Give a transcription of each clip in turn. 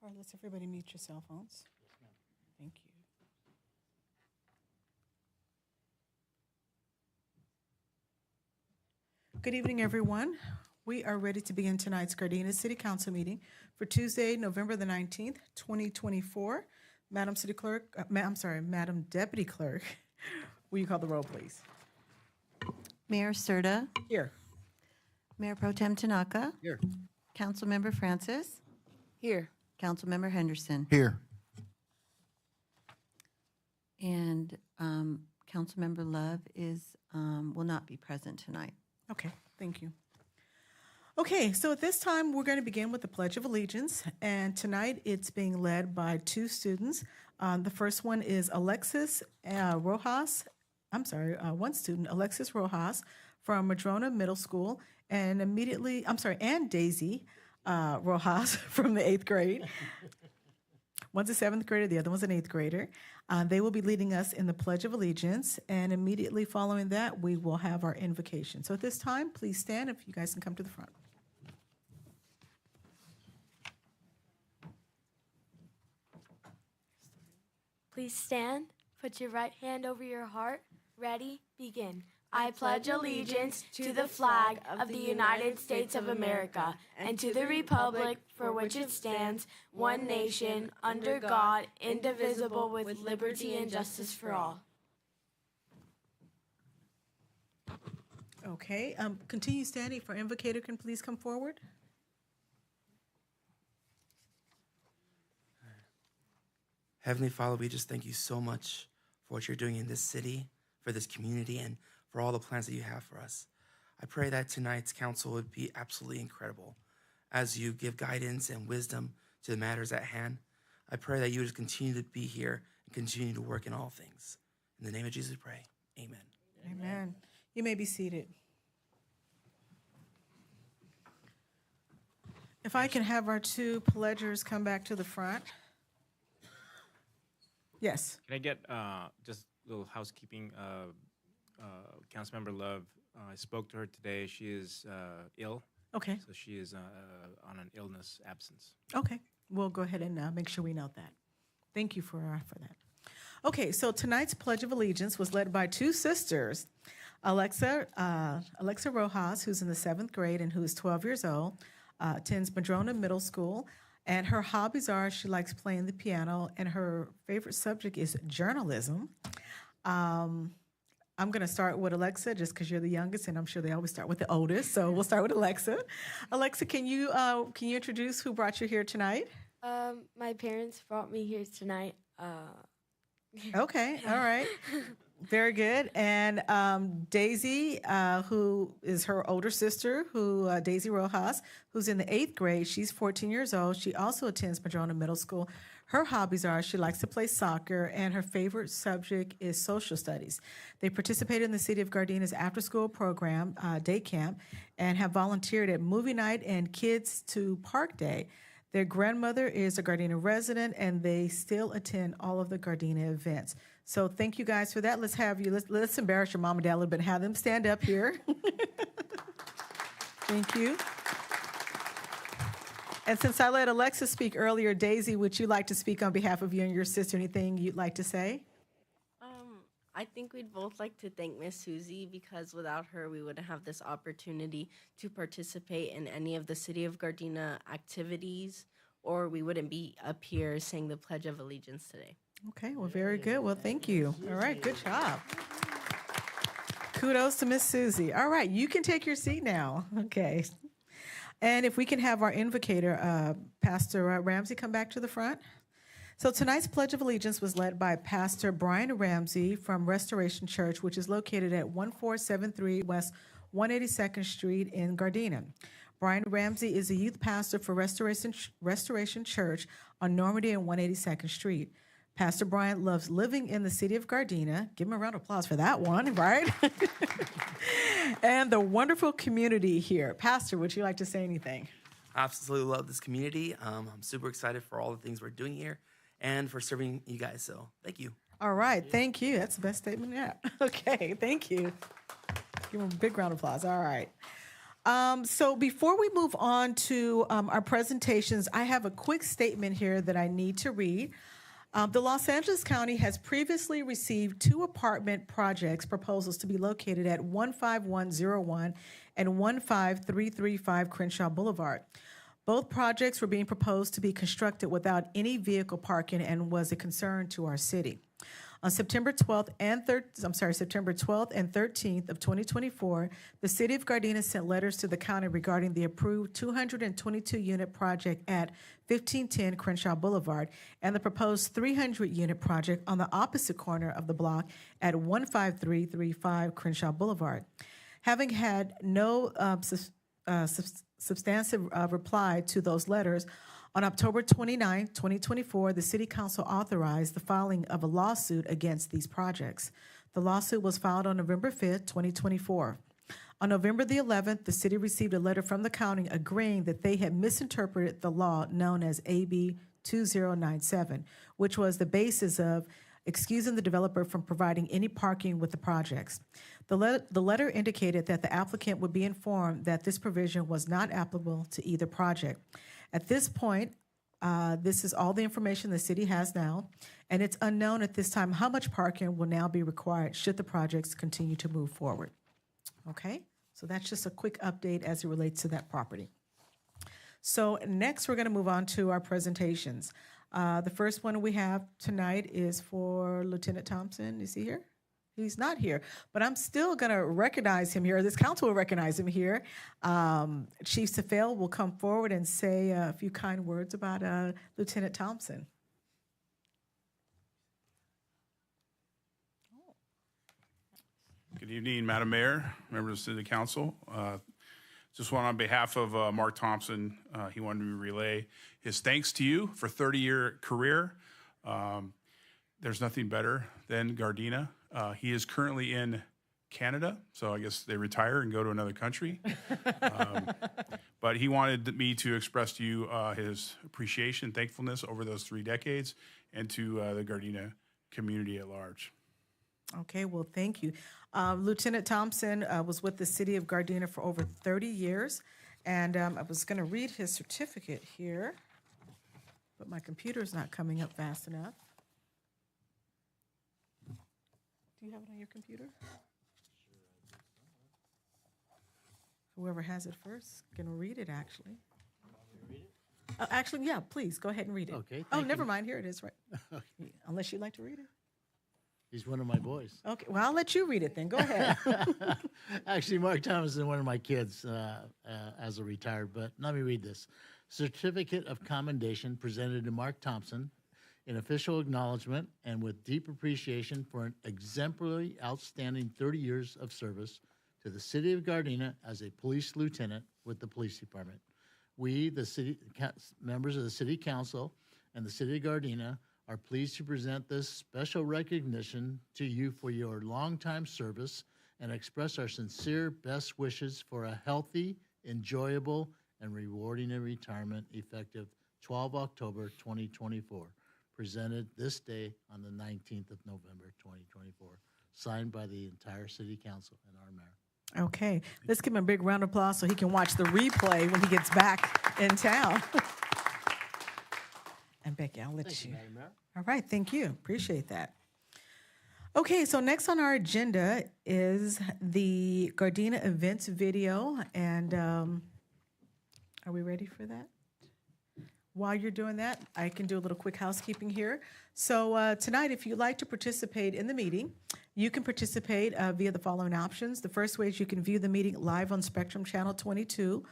right, let's everybody mute your cell phones. Thank you. Good evening, everyone. We are ready to begin tonight's Gardena City Council meeting for Tuesday, November the 19th, 2024. Madam City Clerk, Madam Deputy Clerk, will you call the roll, please? Mayor Serta, Here. Mayor Pro Tem Tanaka, Here. Councilmember Francis, Here. Councilmember Henderson, Here. and Councilmember Love will not be present tonight. Okay, thank you. Okay, so at this time, we're going to begin with the Pledge of Allegiance, and tonight it's being led by two students. The first one is Alexis Rojas, one student, Alexis Rojas from Madrona Middle School, and Daisy Rojas from the 8th grade. One's a 7th grader, the other one's an 8th grader. They will be leading us in the Pledge of Allegiance, and immediately following that, we will have our invocation. So at this time, please stand if you guys can come to the front. Please stand, put your right hand over your heart. Ready, begin. I pledge allegiance to the flag of the United States of America and to the republic for which it stands, one nation, under God, indivisible, with liberty and justice for all. Okay, continue standing. For invocator, can please come forward? Heavenly Father, we just thank you so much for what you're doing in this city, for this community, and for all the plans that you have for us. I pray that tonight's council would be absolutely incredible as you give guidance and wisdom to the matters at hand. I pray that you just continue to be here and continue to work in all things. In the name of Jesus, we pray. Amen. Amen. You may be seated. If I can have our two pledgers come back to the front. Yes. Can I get just a little housekeeping? Councilmember Love, I spoke to her today. She is ill, Okay. so she is on an illness absence. Okay. We'll go ahead and make sure we note that. Thank you for that. Okay, so tonight's Pledge of Allegiance was led by two sisters, Alexa Rojas, who's in the 7th grade and who is 12 years old, attends Madrona Middle School, and her hobbies are she likes playing the piano, and her favorite subject is journalism. I'm going to start with Alexa just because you're the youngest, and I'm sure they always start with the oldest. So we'll start with Alexa. Alexa, can you introduce who brought you here tonight? My parents brought me here tonight. Okay, all right. Very good. And Daisy, who is her older sister, Daisy Rojas, who's in the 8th grade. She's 14 years old. She also attends Madrona Middle School. Her hobbies are she likes to play soccer, and her favorite subject is social studies. They participate in the City of Gardena's after-school program, day camp, and have volunteered at movie night and Kids to Park Day. Their grandmother is a Gardena resident, and they still attend all of the Gardena events. So thank you guys for that. Let's embarrass your mom and dad a little bit and have them stand up here. Thank you. And since I let Alexa speak earlier, Daisy, would you like to speak on behalf of you and your sister? Anything you'd like to say? I think we'd both like to thank Miss Susie because without her, we wouldn't have this opportunity to participate in any of the City of Gardena activities, or we wouldn't be up here saying the Pledge of Allegiance today. Okay, well, very good. Well, thank you. All right, good job. Kudos to Miss Susie. All right, you can take your seat now. Okay. And if we can have our invocator, Pastor Ramsey, come back to the front. So tonight's Pledge of Allegiance was led by Pastor Brian Ramsey from Restoration Church, which is located at 1473 West 182nd Street in Gardena. Brian Ramsey is a youth pastor for Restoration Church on Normandy and 182nd Street. Pastor Brian loves living in the city of Gardena. Give him a round of applause for that one, right? And the wonderful community here. Pastor, would you like to say anything? I absolutely love this community. I'm super excited for all the things we're doing here and for serving you guys. So thank you. All right, thank you. That's the best statement yet. Okay, thank you. Give him a big round of applause. All right. So before we move on to our presentations, I have a quick statement here that I need to read. The Los Angeles County has previously received 2 apartment projects proposals to be located at 15101 and 15335 Crenshaw Boulevard. Both projects were being proposed to be constructed without any vehicle parking and was a concern to our city. On September 12th and 13th of 2024, the City of Gardena sent letters to the county regarding the approved 222-unit project at 1510 Crenshaw Boulevard and the proposed 300-unit project on the opposite corner of the block at 15335 Crenshaw Boulevard. Having had no substantive reply to those letters, on October 29, 2024, the City Council authorized the filing of a lawsuit against these projects. The lawsuit was filed on November 5, 2024. On November the 11th, the city received a letter from the county agreeing that they had misinterpreted the law known as AB 2097, which was the basis of excusing the developer from providing any parking with the projects. The letter indicated that the applicant would be informed that this provision was not applicable to either project. At this point, this is all the information the city has now, and it's unknown at this time how much parking will now be required should the projects continue to move forward. Okay, so that's just a quick update as it relates to that property. So next, we're going to move on to our presentations. The first one we have tonight is for Lieutenant Thompson. Is he here? He's not here, but I'm still going to recognize him here. This council will recognize him here. Chief Safel will come forward and say a few kind words about Lieutenant Thompson. Good evening, Madam Mayor, members of the City Council. Just want on behalf of Mark Thompson, he wanted to relay his thanks to you for a 30-year career. There's nothing better than Gardena. He is currently in Canada, so I guess they retire and go to another country. But he wanted me to express to you his appreciation, thankfulness over those 3 decades, and to the Gardena community at large. Okay, well, thank you. Lieutenant Thompson was with the city of Gardena for over 30 years, and I was going to read his certificate here, but my computer's not coming up fast enough. Do you have it on your computer? Whoever has it first can read it, actually. Actually, yeah, please, go ahead and read it. Okay, Oh, thank never you. mind, here it is, right. Unless you'd like to read it. He's one of my boys. Okay, well, I'll let you read it then, go ahead. Actually, Mark Thompson, one of my kids as a retired, but let me read this. Certificate of Commendation presented to Mark Thompson in official acknowledgement and with deep appreciation for an exemplary, outstanding 30 years of service to the city of Gardena as a police lieutenant with the police department. We, the city members of the city council and the city of Gardena, are pleased to present this special recognition to you for your longtime service and express our sincere best wishes for a healthy, enjoyable, and rewarding retirement effective 12 October 2024. Presented this day on the 19th of November 2024. Signed by the entire city council and our mayor. Okay, let's give him a big round of applause so he can watch the replay when he gets back in town. And Becky, I'll let you. Madam Mayor. All right, thank you. Appreciate that. Okay, so next on our agenda is the Gardena events video. And are we ready for that? While you're doing that, I can do a little quick housekeeping here. So tonight, if you'd like to participate in the meeting, you can participate via the following options. The first way is you can view the meeting live on Spectrum Channel 22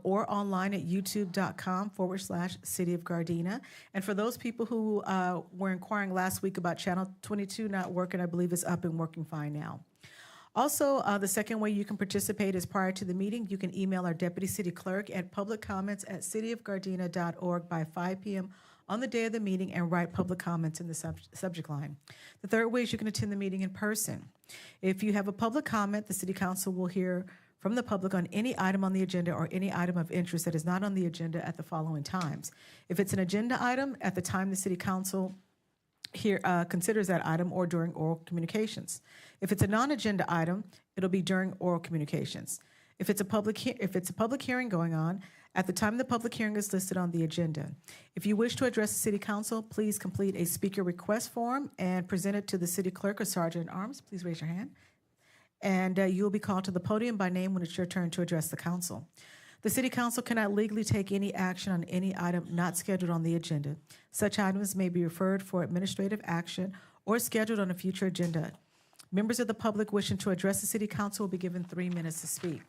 or online at youtube.com/City of Gardena. And for those people who were inquiring last week about Channel 22 not working, I believe it's up and working fine now. Also, the second way you can participate is prior to the meeting. You can email our Deputy City Clerk at publiccomments@cityofgardena.org by 5 p.m. on the day of the meeting and write public comments in the subject line. The third way is you can attend the meeting in person. If you have a public comment, the City Council will hear from the public on any item on the agenda or any item of interest that is not on the agenda at the following times. If it's an agenda item, at the time the City Council considers that item or during oral communications. If it's a non-agenda item, it'll be during oral communications. If it's a public hearing going on, at the time the public hearing is listed on the agenda. If you wish to address the city council, please complete a speaker request form and present it to the city clerk or sergeant at arms. Please raise your hand. And you will be called to the podium by name when it's your turn to address the council. The city council cannot legally take any action on any item not scheduled on the agenda. Such items may be referred for administrative action or scheduled on a future agenda. Members of the public wishing to address the city council will be given 3 minutes to speak.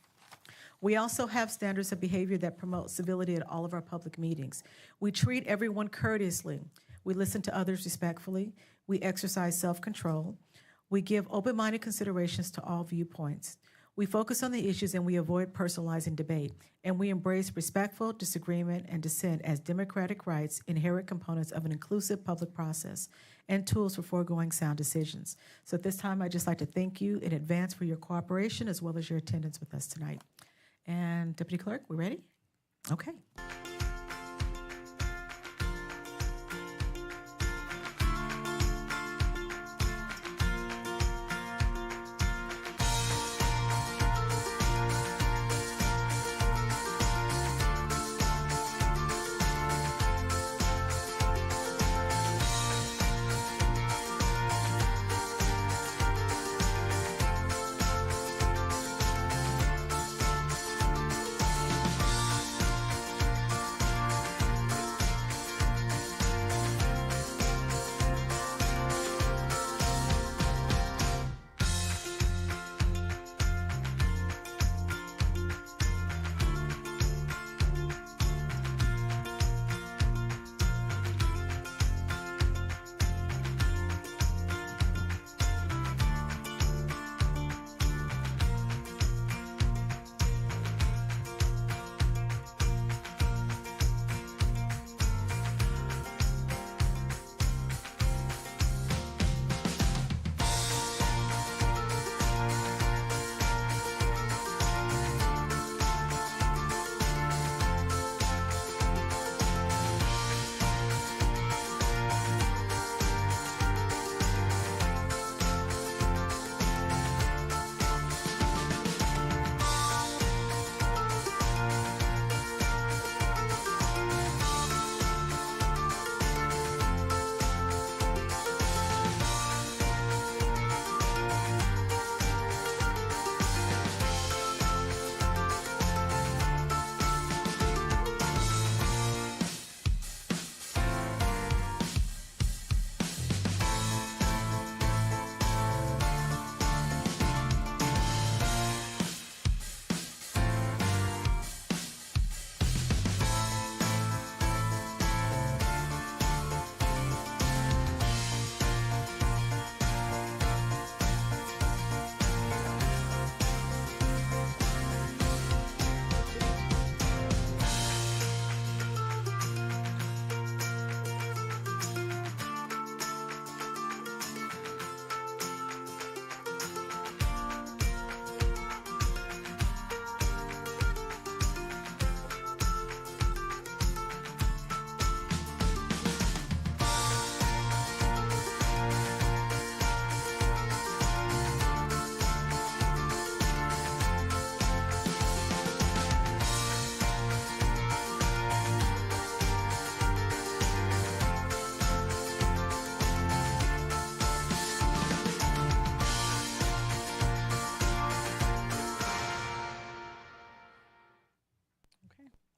We also have standards of behavior that promote civility at all of our public meetings. We treat everyone courteously. We listen to others respectfully. We exercise self-control. We give open-minded considerations to all viewpoints. We focus on the issues and we avoid personalizing debate. And we embrace respectful disagreement and dissent as democratic rights, inherent components of an inclusive public process, and tools for foregoing sound decisions. So at this time, I'd just like to thank you in advance for your cooperation as well as your attendance with us tonight. And Deputy Clerk, we ready? Okay.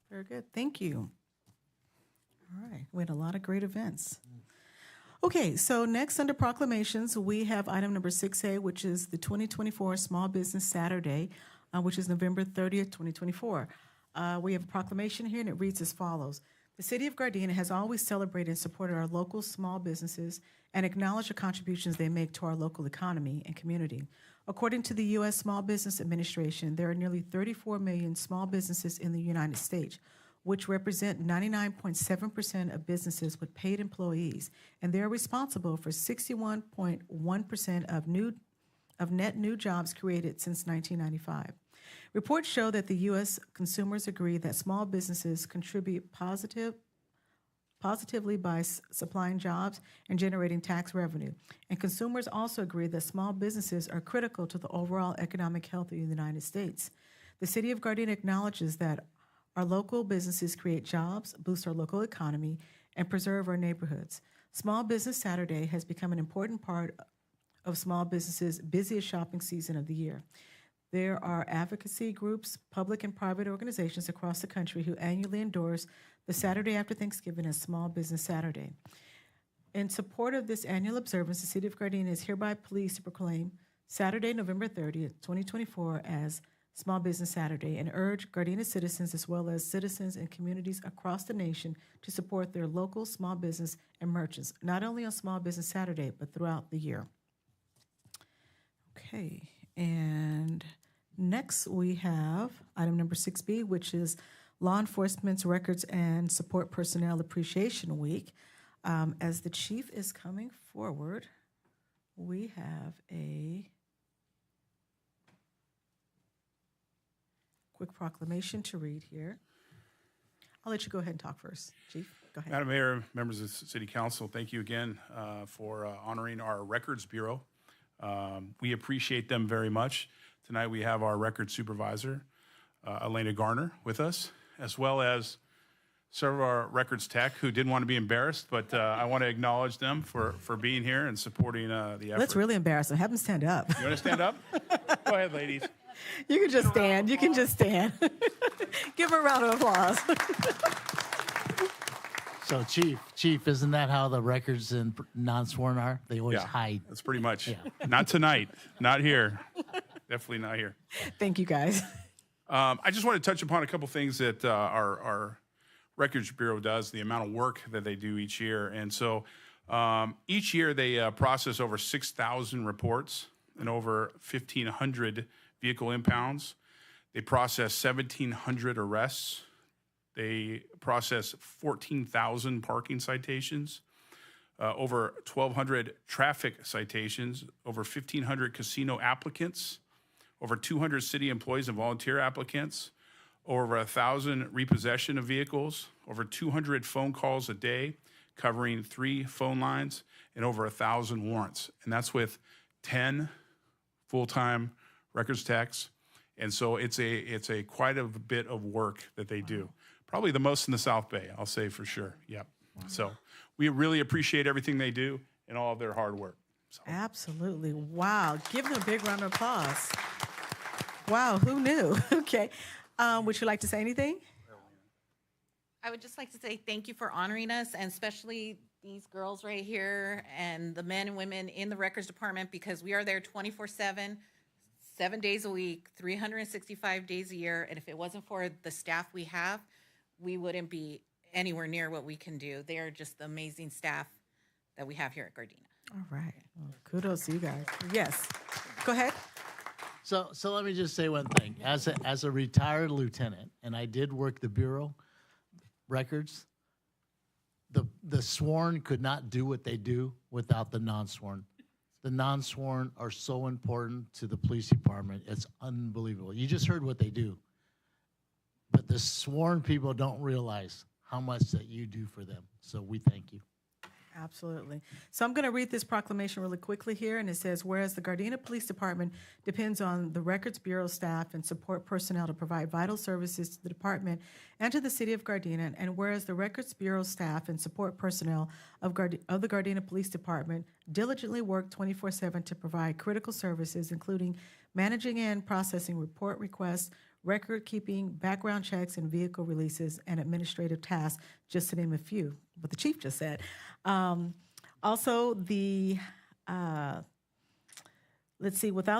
Very good. Thank you. All right. We had a lot of great events. Okay, so next under proclamations, we have item number 6A, which is the 2024 Small Business Saturday, which is November 30th, 2024. We have a proclamation here, and it reads as follows. The City of Gardena has always celebrated and supported our local small businesses and acknowledged the contributions they make to our local economy and community. According to the U.S. Small Business Administration, there are nearly 34 million small businesses in the United States, which represent 99.7% of businesses with paid employees, and they're responsible for 61.1% of net new jobs created since 1995. Reports show that the U.S. consumers agree that small businesses contribute positively by supplying jobs and generating tax revenue. And consumers also agree that small businesses are critical to the overall economic health of the United States. The City of Gardena acknowledges that our local businesses create jobs, boost our local economy, and preserve our neighborhoods. Small Business Saturday has become an important part of small businesses' busiest shopping season of the year. There are advocacy groups, public and private organizations across the country who annually endorse the Saturday after Thanksgiving as Small Business Saturday. In support of this annual observance, the City of Gardena is hereby pleased to proclaim Saturday, November 30th, 2024 as Small Business Saturday and urge Gardena citizens as well as citizens and communities across the nation to support their local small business and merchants, not only on Small Business Saturday, but throughout the year. Okay, and next we have item number 6B, which is Law Enforcement's Records and Support Personnel Appreciation Week. As the chief is coming forward, we have a quick proclamation to read here. I'll let you go ahead and talk first, Chief. Go ahead. Madam Mayor, members of the City Council, thank you again for honoring our Records Bureau. We appreciate them very much. Tonight we have our record supervisor, Elena Garner, with us, as well as several of our records tech who didn't want to be embarrassed, but I want to acknowledge them for being here and supporting the effort. Let's really embarrass them. Have them stand up. You want to stand up? Go ahead, ladies. You can just stand. You can just stand. Give them a round of applause. So, Chief, isn't that how the records and non-sworn are? They always Yeah, hide. that's pretty much. Not tonight. Not here. Definitely not here. Thank you, guys. I just want to touch upon a couple things that our Records Bureau does, the amount of work that they do each year. And so each year they process over 6,000 reports and over 1,500 vehicle impounds. They process 1,700 arrests. They process 14,000 parking citations, over 1,200 traffic citations, over 1,500 casino applicants, over 200 city employees and volunteer applicants, over 1,000 repossession of vehicles, over 200 phone calls a day, covering 3 phone lines, and over 1,000 warrants. And that's with 10 full-time records techs. And so it's a quite a bit of work that they do. Probably the most in the South Bay, I'll say for sure. Yep. So we really appreciate everything they do and all of their hard work. So. Absolutely. Wow. Give them a big round of applause. Wow, who knew? Okay. Would you like to say anything? I would just like to say thank you for honoring us, and especially these girls right here and the men and women in the records department, because we are there 24/7, 7 days a week, 365 days a year. And if it wasn't for the staff we have, we wouldn't be anywhere near what we can do. They are just the amazing staff that we have here at Gardena. All right. Well, kudos to you guys. Yes. Go ahead. So let me just say one thing. As a retired lieutenant, and I did work the Bureau records, the sworn could not do what they do without the non-sworn. The non-sworn are so important to the police department. It's unbelievable. You just heard what they do. But the sworn people don't realize how much that you do for them. So we thank you. Absolutely. So I'm going to read this proclamation really quickly here, and it says, whereas the Gardena Police Department depends on the Records Bureau staff and support personnel to provide vital services to the department and to the city of Gardena, and whereas the Records Bureau staff and support personnel of the Gardena Police Department diligently work 24/7 to provide critical services, including managing and processing report requests, record keeping, background checks, and vehicle releases, and administrative tasks, just to name a few, what the chief just said. Also, without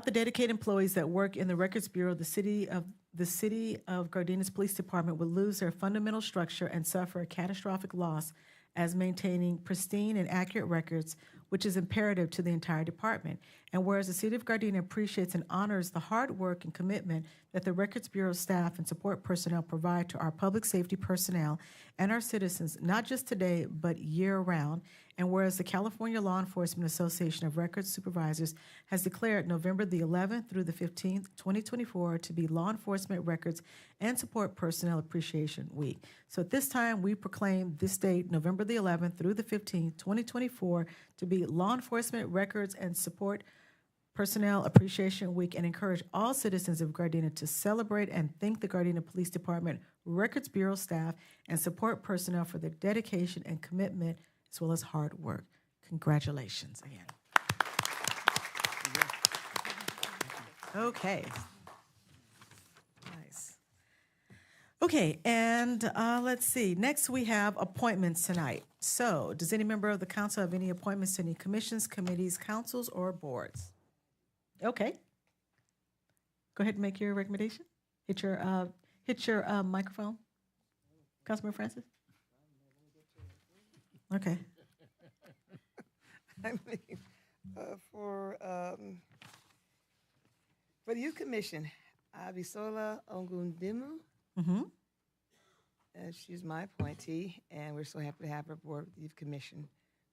the dedicated employees that work in the Records Bureau, the city of Gardena's Police Department would lose their fundamental structure and suffer a catastrophic loss as maintaining pristine and accurate records, which is imperative to the entire department. And whereas the city of Gardena appreciates and honors the hard work and commitment that the Records Bureau staff and support personnel provide to our public safety personnel and our citizens, not just today, but year-round, and whereas the California Law Enforcement Association of Records Supervisors has declared November the 11th through the 15th, 2024, to be Law Enforcement Records and Support Personnel Appreciation Week. So at this time, we proclaim this date, November the 11th through the 15th, 2024, to be Law Enforcement Records and Support Personnel Appreciation Week and encourage all citizens of Gardena to celebrate and thank the Gardena Police Department Records Bureau staff and support personnel for their dedication and commitment as well as hard work. Congratulations again. Okay. Nice. Okay, and let's see. Next, we have appointments tonight. So, does any member of the council have any appointments to any commissions, committees, councils, or boards? Okay. Go ahead and make your recommendation. Hit your microphone. Councilman Francis? Okay. I mean, for the Youth Commission, Abisola Ongundimu. Mm-hmm. She's my appointee, and we're so happy to have her aboard with the Youth Commission.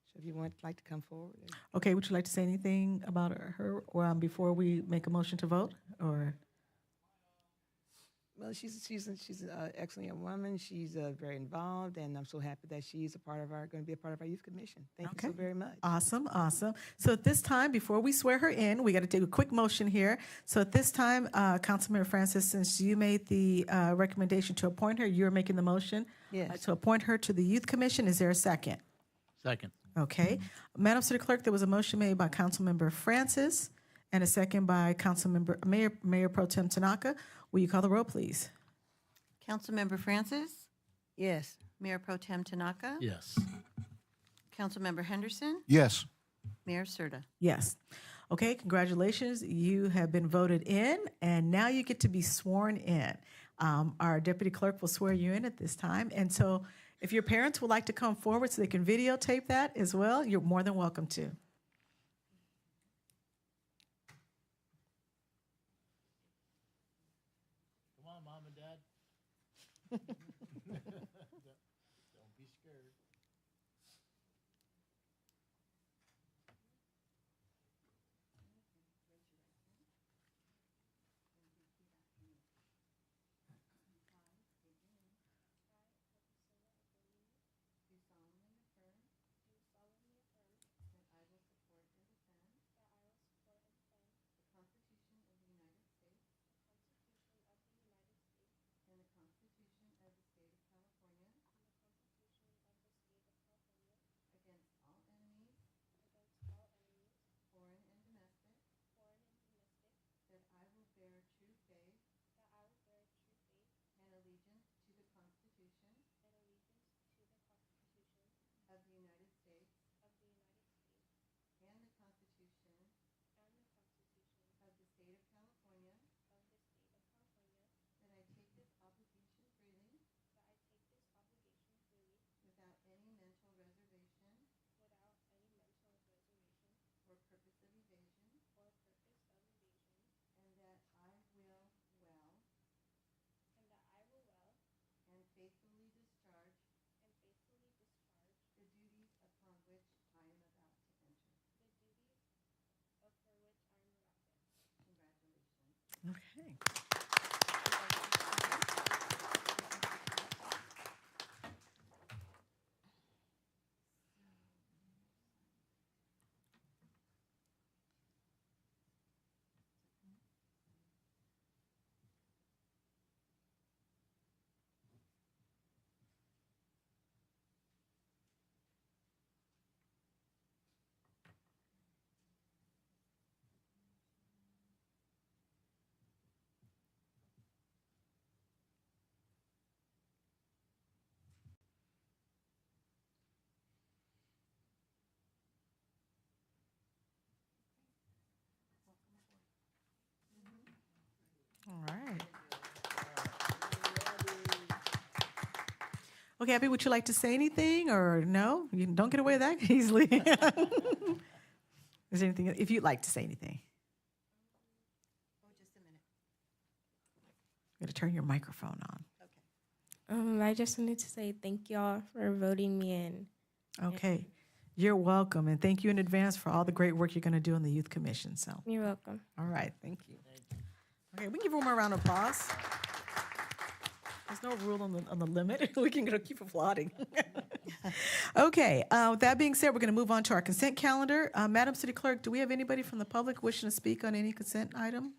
So if you would like to come forward. Okay, would you like to say anything about her before we make a motion to vote? Or Well, she's an excellent young woman. She's very involved, and I'm so happy that she's going to be a part of our Youth Commission. Thank you so very much. Awesome, awesome. So at this time, before we swear her in, we got to take a quick motion here. So at this time, Councilmember Francis, since you made the recommendation to appoint her, you're making the motion Yes. to appoint her to the Youth Commission. Is there a second? Second. Okay. Madam City Clerk, there was a motion made by Councilmember Francis and a second by Mayor Pro Tem Tanaka. Will you call the roll, please? Councilmember Francis, Yes. Mayor Pro Tem Tanaka, Yes. Councilmember Henderson, Yes. Mayor Serta. Yes. Okay, congratulations. You have been voted in, and now you get to be sworn in. Our deputy clerk will swear you in at this time. And so if your parents would like to come forward so they can videotape that as well, you're more than welcome to. Come on, Mom and Dad. Don't be scared. Okay. All right. Okay, Abby, would you like to say anything or no? You don't get away that easily. Is there anything, if you'd like to say anything? Oh, just a minute. You got to turn your microphone on. I just wanted to say thank y'all for voting me in. Okay. You're welcome, and thank you in advance for all the great work you're going to do on the Youth Commission. So, You're welcome. all right, thank you. Okay, we can give her a round of applause. There's no rule on the limit. We can keep applauding. Okay, with that being said, we're going to move on to our consent calendar. Madam City Clerk, do we have anybody from the public wishing to speak on any consent item?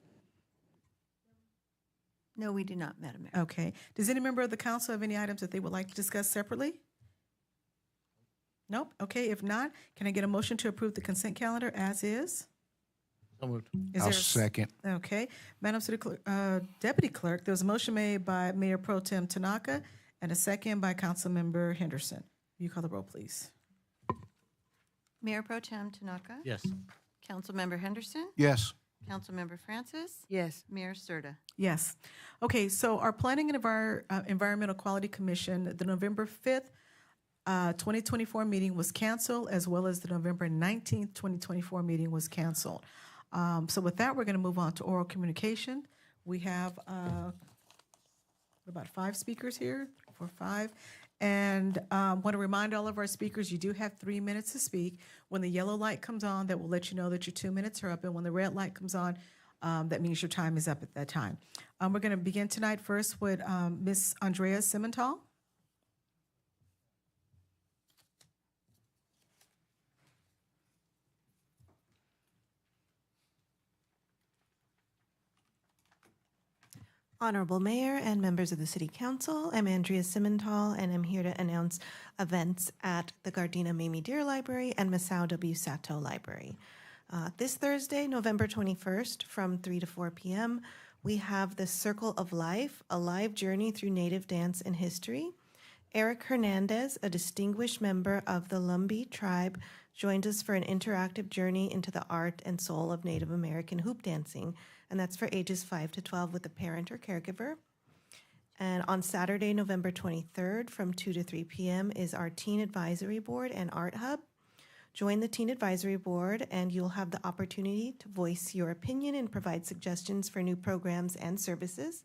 No, we do not, Madam Mayor. Okay. Does any member of the council have any items that they would like to discuss separately? Nope. Okay, if not, can I get a motion to approve the consent calendar as is? So moved. Is I'll there a s- second. Okay. Madam City Clerk, Deputy Clerk, there was a motion made by Mayor Pro Tem Tanaka and a second by Councilmember Henderson. Will you call the roll, please? Mayor Pro Tem Tanaka. Yes. Councilmember Henderson. Yes. Councilmember Francis. Yes. Mayor Serta. Yes. Okay, so our Planning and Environmental Quality Commission, the November 5th, 2024 meeting was canceled, as well as the November 19th, 2024 meeting was canceled. So with that, we're going to move on to oral communication. We have about 5 speakers here, 4 or 5. And want to remind all of our speakers, you do have 3 minutes to speak. When the yellow light comes on, that will let you know that your 2 minutes are up. And when the red light comes on, that means your time is up at that time. We're going to begin tonight first with Ms. Andrea Simental. Honorable Mayor and members of the City Council, I'm Andrea Simental, and I'm here to announce events at the Gardena Mamie Deer Library and Masao W. Sato Library. This Thursday, November 21st, from 3 to 4 p.m., we have the Circle of Life, a live journey through Native dance and history. Eric Hernandez, a distinguished member of the Lumbee tribe, joined us for an interactive journey into the art and soul of Native American hoop dancing, and that's for ages 5 to 12 with a parent or caregiver. And on Saturday, November 23rd, from 2 to 3 p.m., is our Teen Advisory Board and Art Hub. Join the Teen Advisory Board, and you'll have the opportunity to voice your opinion and provide suggestions for new programs and services.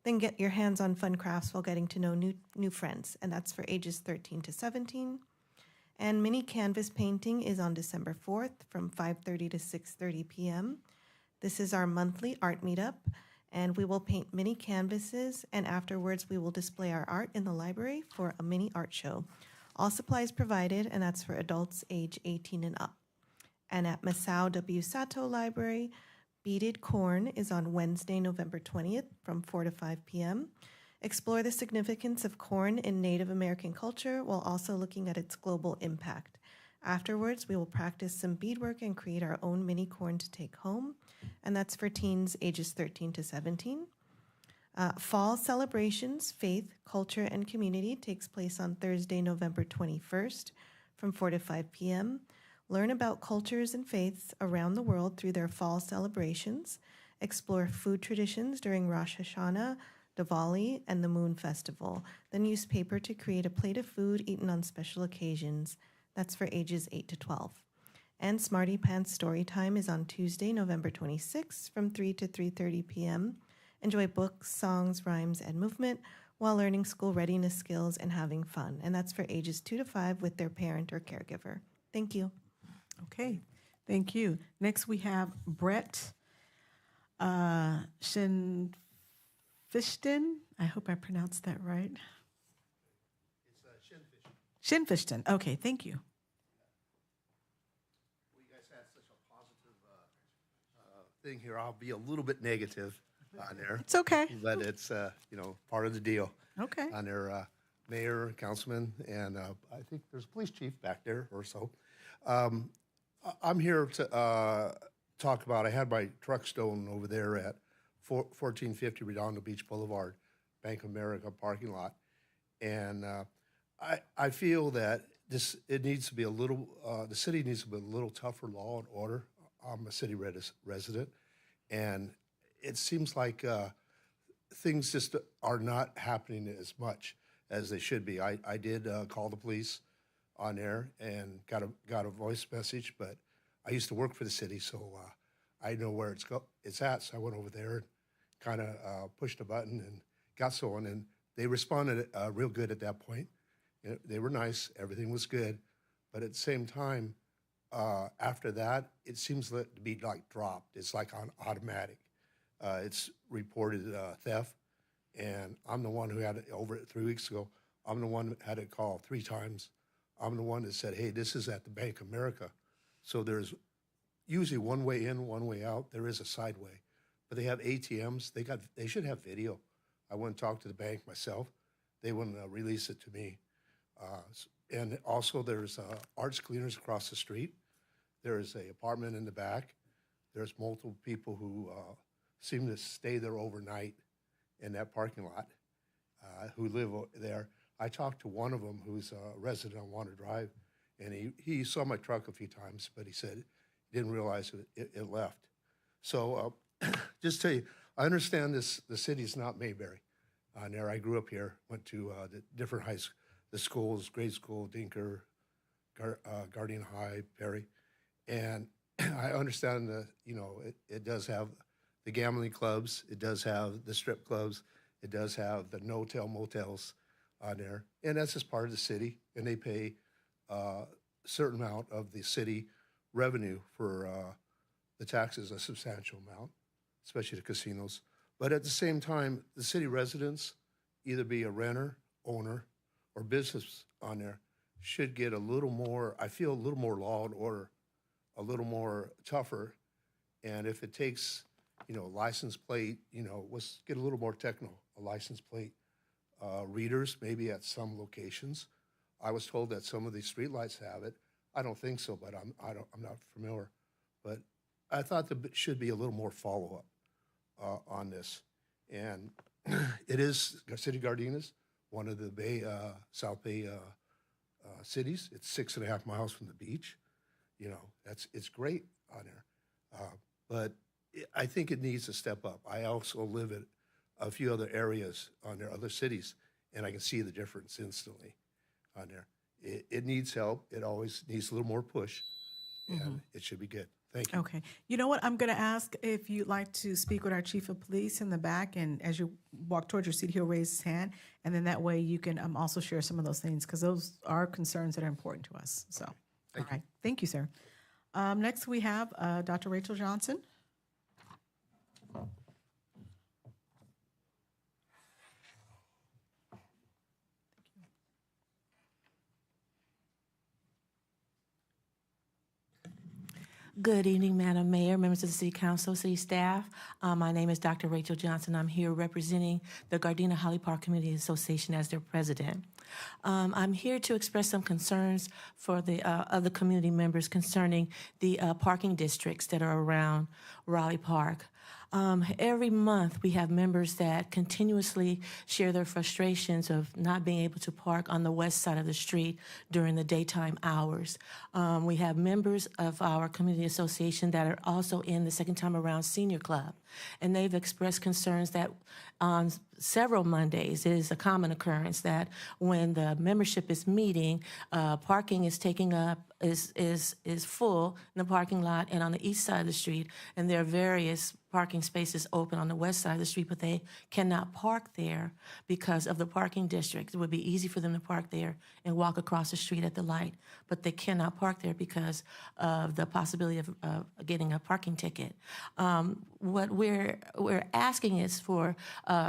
Then get your hands on fun crafts while getting to know new friends, and that's for ages 13 to 17. And mini canvas painting is on December 4th from 5:30 to 6:30 p.m. This is our monthly art meetup, and we will paint mini canvases, and afterwards we will display our art in the library for a mini art show. All supplies provided, and that's for adults age 18 and up. And at Masao W. Sato Library, Beaded Corn is on Wednesday, November 20th from 4 to 5 p.m. Explore the significance of corn in Native American culture while also looking at its global impact. Afterwards, we will practice some beadwork and create our own mini corn to take home, and that's for teens ages 13 to 17. Fall Celebrations, Faith, Culture, and Community takes place on Thursday, November 21st from 4 to 5 p.m. Learn about cultures and faiths around the world through their fall celebrations. Explore food traditions during Rosh Hashanah, Diwali, and the Moon Festival. Then use paper to create a plate of food eaten on special occasions. That's for ages 8 to 12. And Smarty Pants Story Time is on Tuesday, November 26th from 3 to 3:30 p.m. Enjoy books, songs, rhymes, and movement while learning school readiness skills and having fun. And that's for ages 2 to 5 with their parent or caregiver. Thank you. Okay, thank you. Next, we have Brett Shinfishton. I hope I pronounced that right. It's Shinfishton. Okay, thank you. Well, you guys had such a positive thing here. I'll be a little bit negative on there. It's okay. But it's, part of the deal. Okay. On their mayor, councilman, and I think there's a police chief back there or so. I'm here to talk about, I had my truck stolen over there at 1450 Redondo Beach Boulevard, Bank of America parking lot. And I feel that it needs to be a little, the city needs to be a little tougher law and order. I'm a city resident, and it seems like things just are not happening as much as they should be. I did call the police on there and got a voice message, but I used to work for the city, so I know where it's at. So I went over there and kind of pushed a button and got someone, and they responded real good at that point. They were nice, everything was good, but at the same time, after that, it seems to be like dropped. It's like on automatic. It's reported theft, and I'm the one who had it over it 3 weeks ago. I'm the one that had it called 3 times I'm the one that said, hey, this is at the Bank of America. So there's usually one way in, one way out. There is a side way. But they have ATMs. They should have video. I went and talked to the bank myself. They wouldn't release it to me. And also there's Arts Cleaners across the street. There's a apartment in the back. There's multiple people who seem to stay there overnight in that parking lot who live there. I talked to one of them who's a resident on Water Drive, and he saw my truck a few times, but he said he didn't realize it left. So just tell you, I understand the city's not Mayberry. There, I grew up here, went to the different the schools, grade school, Dinker, Gardena High, Perry, and I understand that, it does have the gambling clubs, it does have the strip clubs, it does have the no-tail motels on there, and that's just part of the city, and they pay a certain amount of the city revenue for the taxes, a substantial amount, especially the casinos. But at the same time, the city residents, either be a renter, owner, or business on there, should get a little more, I feel a little more law and order, a little more tougher. And if it takes, license plate, let's get a little more technical, a license plate readers, maybe at some locations. I was told that some of these streetlights have it. I don't think so, but I'm not familiar. But I thought there should be a little more follow-up on this. And it is City Gardena's, one of the South Bay cities. It's 6.5 miles from the beach. It's great on there. But I think it needs to step up. I also live in a few other areas on there, other cities, and I can see the difference instantly on there. It needs help. It always needs a little more push, and it should be good. Thank you. Okay. You know what? I'm going to ask if you'd like to speak with our chief of police in the back, and as you walk towards your seat, he'll raise his hand, and then that way you can also share some of those things, because those are concerns that are important to us. So, all right. Thank you, sir. Next, we have Dr. Rachel Johnson. Good evening, Madam Mayor, members of the City Council, City staff. My name is Dr. Rachel Johnson. I'm here representing the Gardena Holly Park Community Association as their president. I'm here to express some concerns for the other community members concerning the parking districts that are around Raleigh Park. Every month, we have members that continuously share their frustrations of not being able to park on the west side of the street during the daytime hours. We have members of our community association that are also in the Second Time Around Senior Club, and they've expressed concerns that on several Mondays, it is a common occurrence that when the membership is meeting, parking is taking up, is full in the parking lot and on the east side of the street, and there are various parking spaces open on the west side of the street, but they cannot park there because of the parking district. It would be easy for them to park there and walk across the street at the light, but they cannot park there because of the possibility of getting a parking ticket. What we're asking is for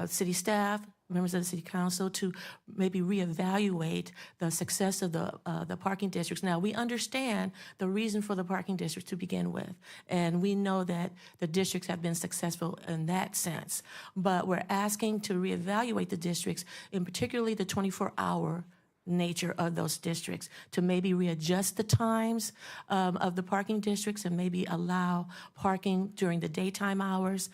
city staff, members of the City Council to maybe reevaluate the success of the parking districts. Now, we understand the reason for the parking districts to begin with, and we know that the districts have been successful in that sense, but we're asking to reevaluate the districts, and particularly the 24-hour nature of those districts, to maybe readjust the times of the parking districts and maybe allow parking during the daytime hours,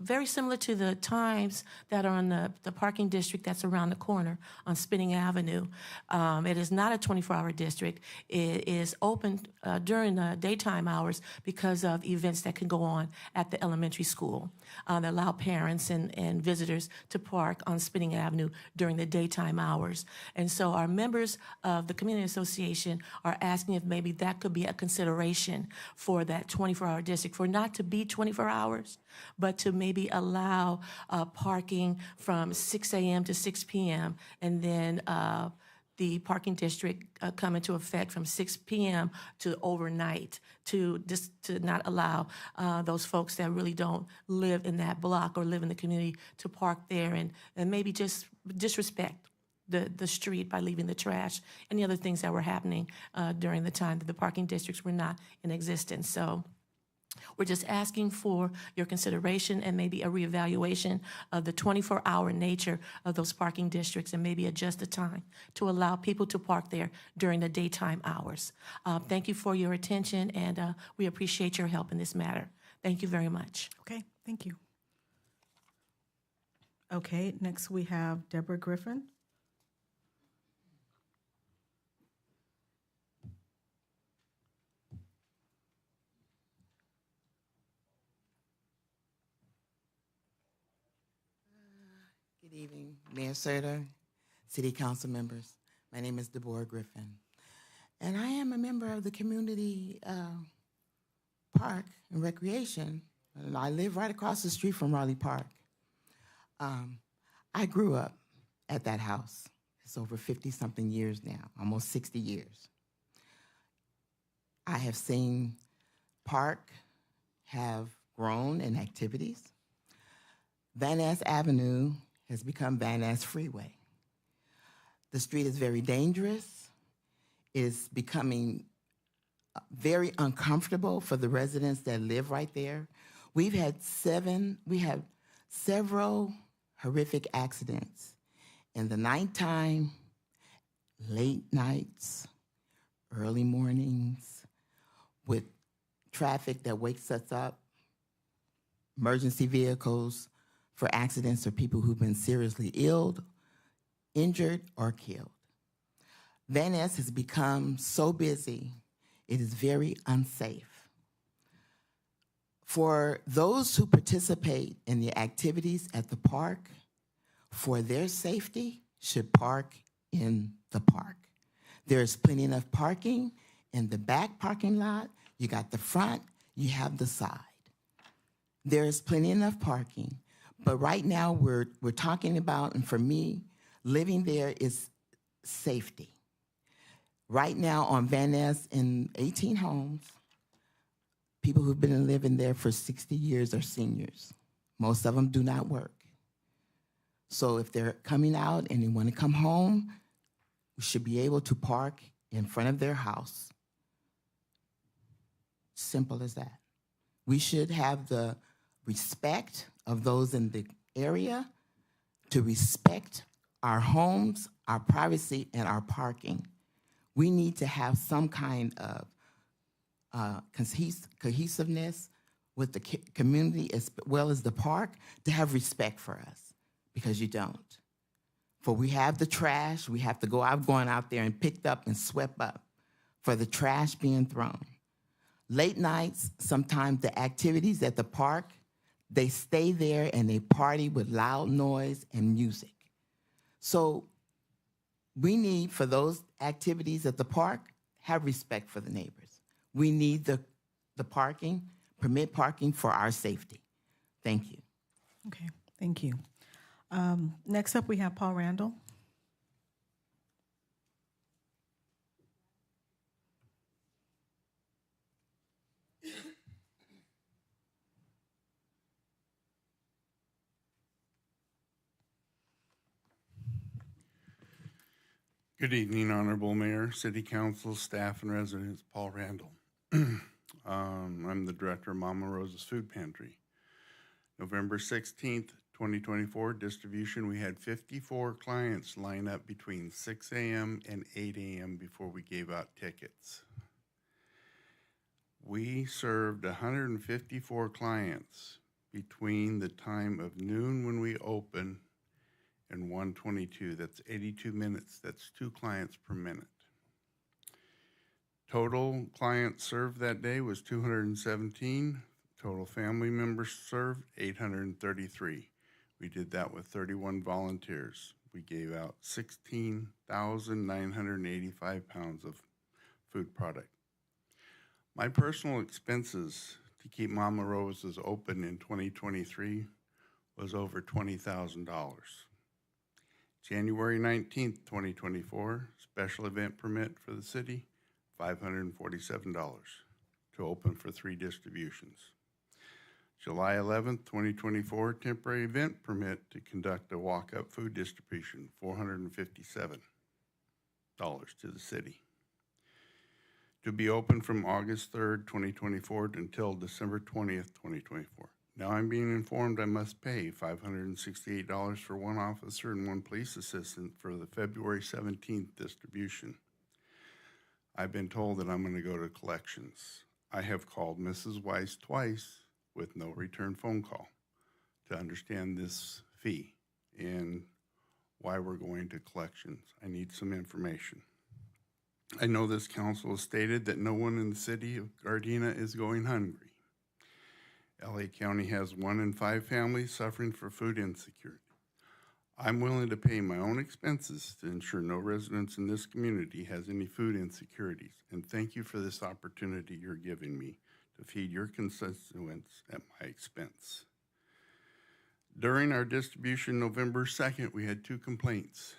very similar to the times that are on the parking district that's around the corner on Spinning Avenue. It is not a 24-hour district. It is open during the daytime hours because of events that can go on at the elementary school that allow parents and visitors to park on Spinning Avenue during the daytime hours. And so our members of the Community Association are asking if maybe that could be a consideration for that 24-hour district, for not to be 24 hours, but to maybe allow parking from 6 a.m. to 6 p.m. and then the parking district come into effect from 6 p.m. to overnight, to not allow those folks that really don't live in that block or live in the community to park there and maybe just disrespect the street by leaving the trash, and the other things that were happening during the time that the parking districts were not in existence. So we're just asking for your consideration and maybe a reevaluation of the 24-hour nature of those parking districts and maybe adjust the time to allow people to park there during the daytime hours. Thank you for your attention, and we appreciate your help in this matter. Thank you very much. Okay, thank you. Okay, next we have Deborah Griffin. Good evening, Mayor Serta, City Council members. My name is Deborah Griffin, and I am a member of the Community Park and Recreation, and I live right across the street from Raleigh Park. I grew up at that house. It's over 50-something years now, almost 60 years. I have seen Park have grown in activities. Van Ness Avenue has become Van Ness Freeway. The street is very dangerous. It is becoming very uncomfortable for the residents that live right there. We have several horrific accidents in the nighttime, late nights, early mornings, with traffic that wakes us up, emergency vehicles for accidents or people who've been seriously ill, injured, or killed. Van Ness has become so busy, it is very unsafe. For those who participate in the activities at the park, for their safety, should park in the park. There's plenty enough parking in the back parking lot. You got the front, you have the side. There's plenty enough parking. But right now we're talking about, and for me, living there is safety. Right now on Van Ness, in 18 homes, people who've been living there for 60 years are seniors. Most of them do not work. So if they're coming out and they want to come home, we should be able to park in front of their house. Simple as that. We should have the respect of those in the area to respect our homes, our privacy, and our parking. We need to have some kind of cohesiveness with the community as well as the park to have respect for us, because you don't. For we have the trash, we have to go out, going out there and picked up and swept up for the trash being thrown. Late nights, sometimes the activities at the park, they stay there and they party with loud noise and music. So we need, for those activities at the park, have respect for the neighbors. We need the parking, permit parking for our safety. Thank you. Okay, thank you. Next up, we have Paul Randall. Good evening, Honorable Mayor, City Council, staff, and residents. Paul Randall. I'm the director of Mama Rosa's Food Pantry. November 16th, 2024, distribution, we had 54 clients line up between 6 a.m. and 8 a.m. before we gave out tickets. We served 154 clients between the time of noon when we open and 1:22. That's 82 minutes. That's 2 clients per minute. Total clients served that day was 217. Total family members served 833. We did that with 31 volunteers. We gave out 16,985 pounds of food product. My personal expenses to keep Mama Rosa's open in 2023 was over $20,000. January 19th, 2024, special event permit for the city, $547 to open for 3 distributions. July 11th, 2024, temporary event permit to conduct a walk-up food distribution, $457 to the city. To be open from August 3rd, 2024 until December 20th, 2024. Now I'm being informed I must pay $568 for one officer and one police assistant for the February 17th distribution. I've been told that I'm going to go to collections. I have called Mrs. Weiss twice with no return phone call to understand this fee and why we're going to collections. I need some information. I know this council has stated that no one in the city of Gardena is going hungry. LA County has 1 in 5 families suffering for food insecurity. I'm willing to pay my own expenses to ensure no residents in this community has any food insecurities. And thank you for this opportunity you're giving me to feed your constituents at my expense. During our distribution November 2nd, we had 2 complaints.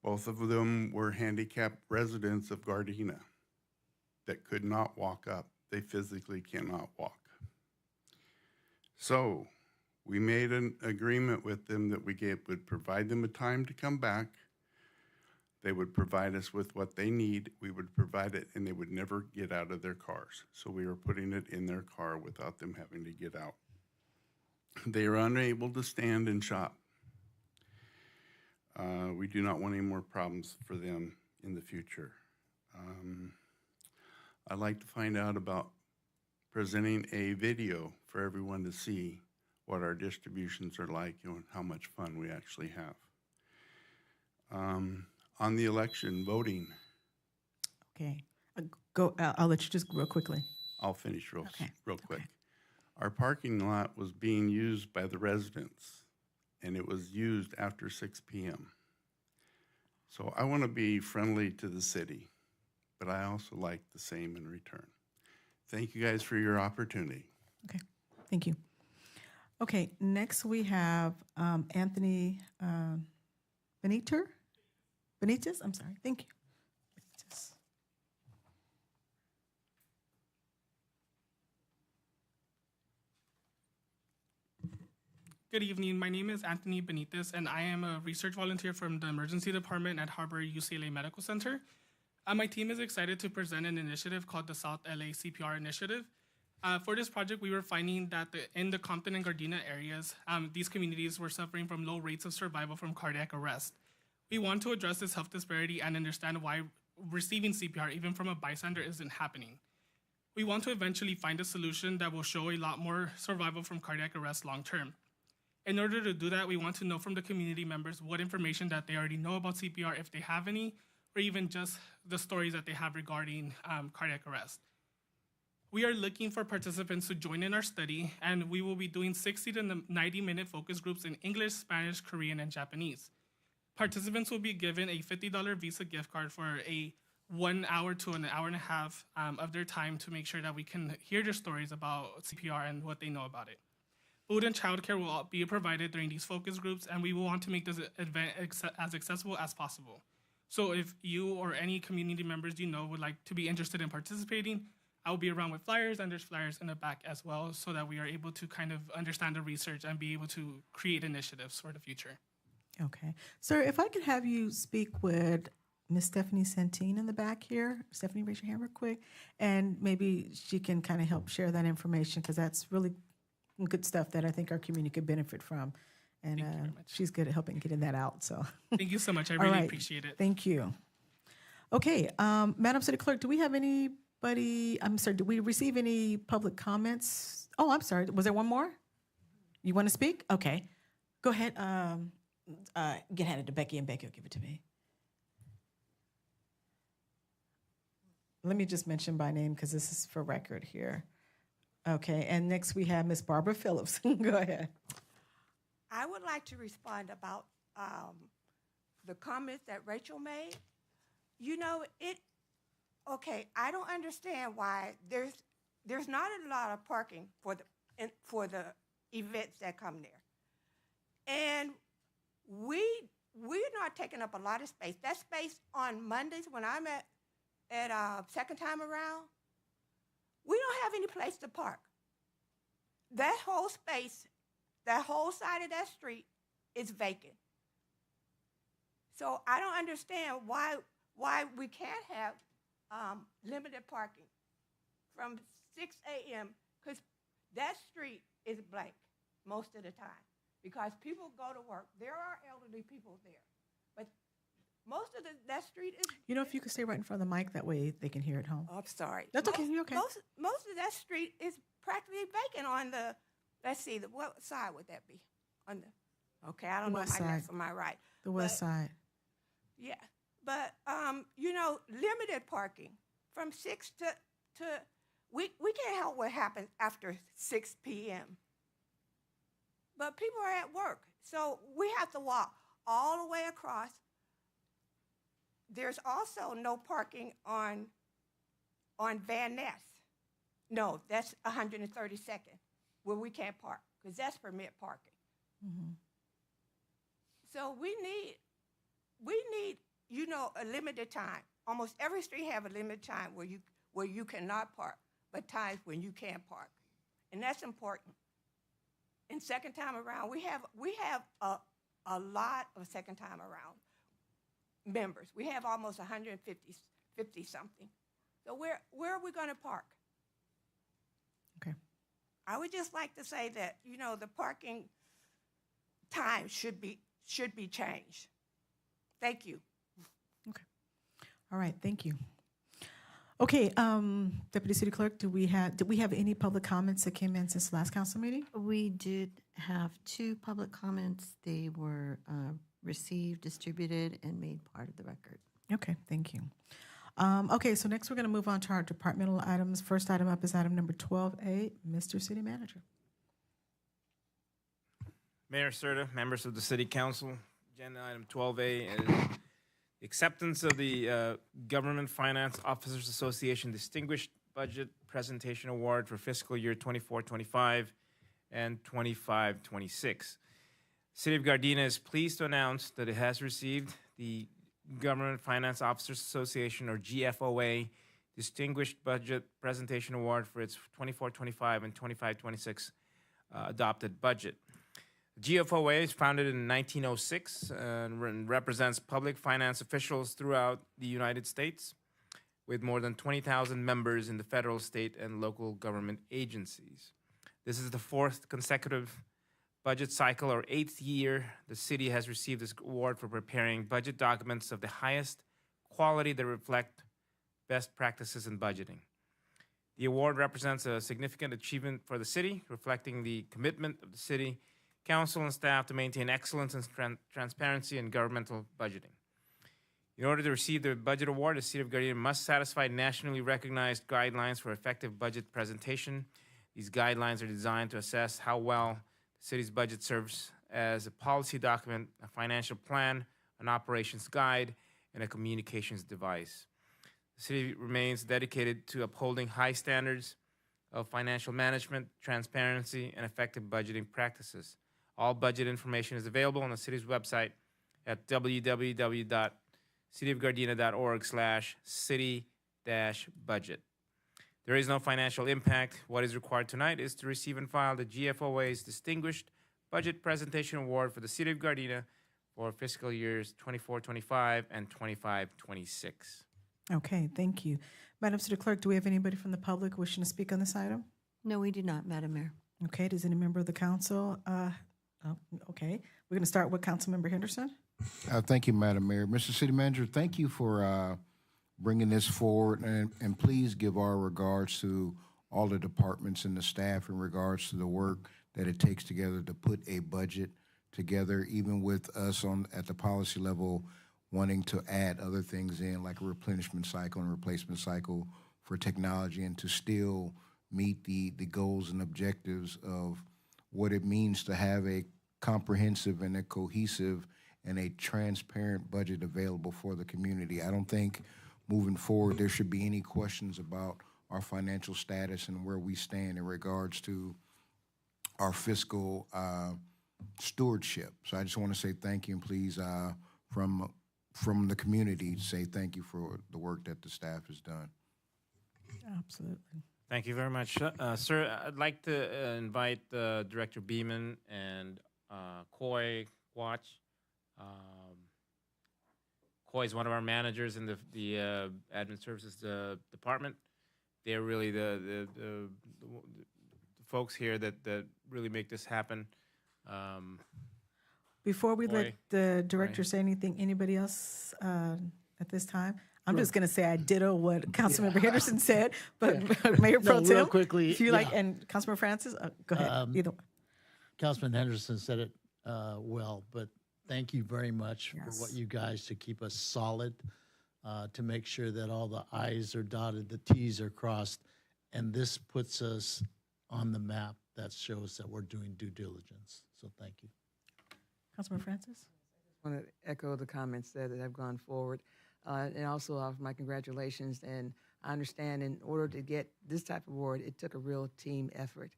Both of them were handicapped residents of Gardena that could not walk up. They physically cannot walk. So we made an agreement with them that would provide them a time to come back. They would provide us with what they need. We would provide it, and they would never get out of their cars. So we were putting it in their car without them having to get out. They are unable to stand and shop. We do not want any more problems for them in the future. I'd like to find out about presenting a video for everyone to see what our distributions are like and how much fun we actually have. On the election, voting. Okay. I'll let you just real quickly. I'll finish real quick. Our parking lot was being used by the residents, and it was used after 6 p.m. So I want to be friendly to the city, but I also like the same in return. Thank you guys for your opportunity. Okay, thank you. Okay, next we have Anthony Benitez, I'm sorry, thank you. Benitez. Good evening. My name is Anthony Benitez, and I am a research volunteer from the emergency department at Harbor UCLA Medical Center. My team is excited to present an initiative called the South LA CPR Initiative. For this project, we were finding that in the Compton and Gardena areas, these communities were suffering from low rates of survival from cardiac arrest. We want to address this health disparity and understand why receiving CPR, even from a bystander, isn't happening. We want to eventually find a solution that will show a lot more survival from cardiac arrest long term. In order to do that, we want to know from the community members what information that they already know about CPR, if they have any, or even just the stories that they have regarding cardiac arrest. We are looking for participants to join in our study, and we will be doing 60 to 90-minute focus groups in English, Spanish, Korean, and Japanese. Participants will be given a $50 Visa gift card for a 1 hour to an hour and a half of their time to make sure that we can hear their stories about CPR and what they know about it. Food and childcare will be provided during these focus groups, and we will want to make this event as accessible as possible. So if you or any community members you know would like to be interested in participating, I will be around with flyers, and there's flyers in the back as well, so that we are able to kind of understand the research and be able to create initiatives for the future. Okay. Sir, if I could have you speak with Miss Stephanie Santine in the back here. Stephanie, raise your hand real quick. And maybe she can kind of help share that information, because that's really good stuff that I think our community could benefit from. And she's good at helping getting that out. So thank you so much. I really appreciate it. Thank you. Okay, Madam City Clerk, do we have anybody? I'm sorry. Did we receive any public comments? Oh, I'm sorry. Was there one more? You want to speak? Okay, go ahead. Get handed to Becky, and Becky will give it to me. Let me just mention by name because this is for record here. Okay, and next we have Miss Barbara Phillips. Go ahead. I would like to respond about the comments that Rachel made. You know, I don't understand why there's not a lot of parking for the events that come there. And we're not taking up a lot of space. That space on Mondays when I'm at second time around, we don't have any place to park. that whole space, that whole side of that street is vacant. So I don't understand why we can't have limited parking from 6 a.m. because that street is blank most of the time because people go to work. There are elderly people there, but most of that street is. You know, if you could stay right in front of the mic, that way they can hear at home. Oh, I'm sorry. That's okay. You're okay. Most of that street is practically vacant on the. Let's see, what side would that be? On the. Okay, I don't know West my side. left from my right. The west side. Yeah, but you know, limited parking from 6 to we can't help what happens after 6 p.m. But people are at work, so we have to walk all the way across. There's also no parking on Van Ness. No, that's 132nd, where we can't park because that's permit parking. Mm-hmm. So we need, you know, a limited time. Almost every street have a limited time where you cannot park, but times when you can park, and that's important. And second time around, we have a lot of second time around members. We have almost 50 something. So where are we going to park? Okay. I would just like to say that, you know, the parking time should be changed. Thank you. All right. Thank you. Okay, Deputy City Clerk, did we have any public comments that came in since the last council meeting? We did have 2 public comments. They were received, distributed, and made part of the record. Okay, thank you. Okay, so next we're going to move on to our departmental items. First item up is item number 12A. Mr. City Manager. Mayor Serta, members of the City Council, agenda item 12A is the acceptance of the Government Finance Officers Association Distinguished Budget Presentation Award for fiscal year 24-25 and 25-26. City of Gardena is pleased to announce that it has received the Government Finance Officers Association, or GFOA, Distinguished Budget Presentation Award for its 24-25 and 25-26 adopted budget. GFOA is founded in 1906 and represents public finance officials throughout the United States, with more than 20,000 members in the federal, state, and local government agencies. This is the 4th consecutive budget cycle, or 8th year the city has received this award for preparing budget documents of the highest quality that reflect best practices in budgeting. The award represents a significant achievement for the city, reflecting the commitment of the city council and staff to maintain excellence and transparency in governmental budgeting. In order to receive the budget award, the City of Gardena must satisfy nationally recognized guidelines for effective budget presentation. These guidelines are designed to assess how well the city's budget serves as a policy document, a financial plan, an operations guide, and a communications device. The city remains dedicated to upholding high standards of financial management, transparency, and effective budgeting practices. All budget information is available on the city's website at www.cityofgardena.org/city-budget. There is no financial impact. What is required tonight is to receive and file the GFOA's Distinguished Budget Presentation Award for the City of Gardena for fiscal years 24-25 and 25-26. Okay, thank you. Madam City Clerk, do we have anybody from the public wishing to speak on this item? No, we do not, Madam Mayor. Okay, does any member of the council? Okay, we're going to start with Councilmember Henderson. Thank you, Madam Mayor. Mr. City Manager, thank you for bringing this forward, and please give our regards to all the departments and the staff in regards to the work that it takes together to put a budget together, even with us at the policy level wanting to add other things in, like a replenishment cycle and replacement cycle for technology, and to still meet the goals and objectives of what it means to have a comprehensive and a cohesive and a transparent budget available for the community. I don't think moving forward there should be any questions about our financial status and where we stand in regards to our fiscal stewardship. So I just want to say thank you, and please, from the community, say thank you for the work that the staff has done. Absolutely. Thank you very much. Sir, I'd like to invite Director Beeman and Coy Watch. Coy is one of our managers in the Admin Services Department. They're really the folks here that really make this happen. Before we let Coy, the director say anything, anybody else at this time? I'm just going to say I ditto what Councilmember Henderson said, but Mayor Pro No, Tem, real quickly, if you like, yeah. and Councilmember Francis, go ahead. Either one. Councilman Henderson said it well, but thank you very much for what you guys to keep us solid, to make sure that all the I's are dotted, the T's are crossed, and this puts us on the map that shows that we're doing due diligence. So thank you. Councilmember Francis? I want to echo the comments that have gone forward, and also offer my congratulations. And I understand in order to get this type of award, it took a real team effort.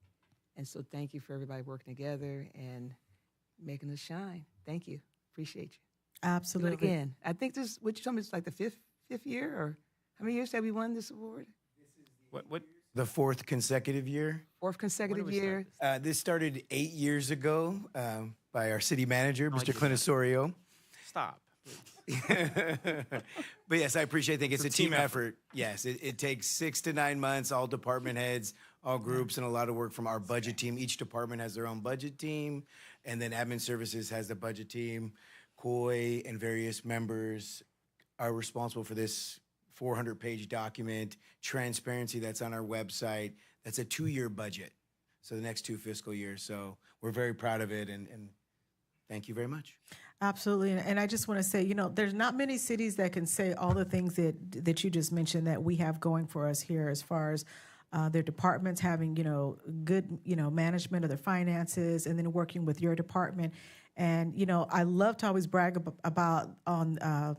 And so thank you for everybody working together and making us shine. Thank you. Appreciate you. Absolutely. Do it again. I think this, what you told me, it's like the fifth year, or how many years have we won this award? What? The fourth consecutive year. Fourth consecutive year. This started 8 years ago by our city manager, Mr. Clint Osorio. Stop. But yes, I appreciate it. I think it's a team effort. Yes, it takes 6 to 9 months, all department heads, all groups, and a lot of work from our budget team. Each department has their own budget team, and then Admin Services has the budget team. COI and various members are responsible for this 400-page document, transparency that's on our website. That's a 2-year budget, so the next 2 fiscal years. So we're very proud of it, and thank you very much. Absolutely. And I just want to say, there's not many cities that can say all the things that you just mentioned that we have going for us here as far as their departments having, good, management of their finances, and then working with your department. And, I love to always brag about on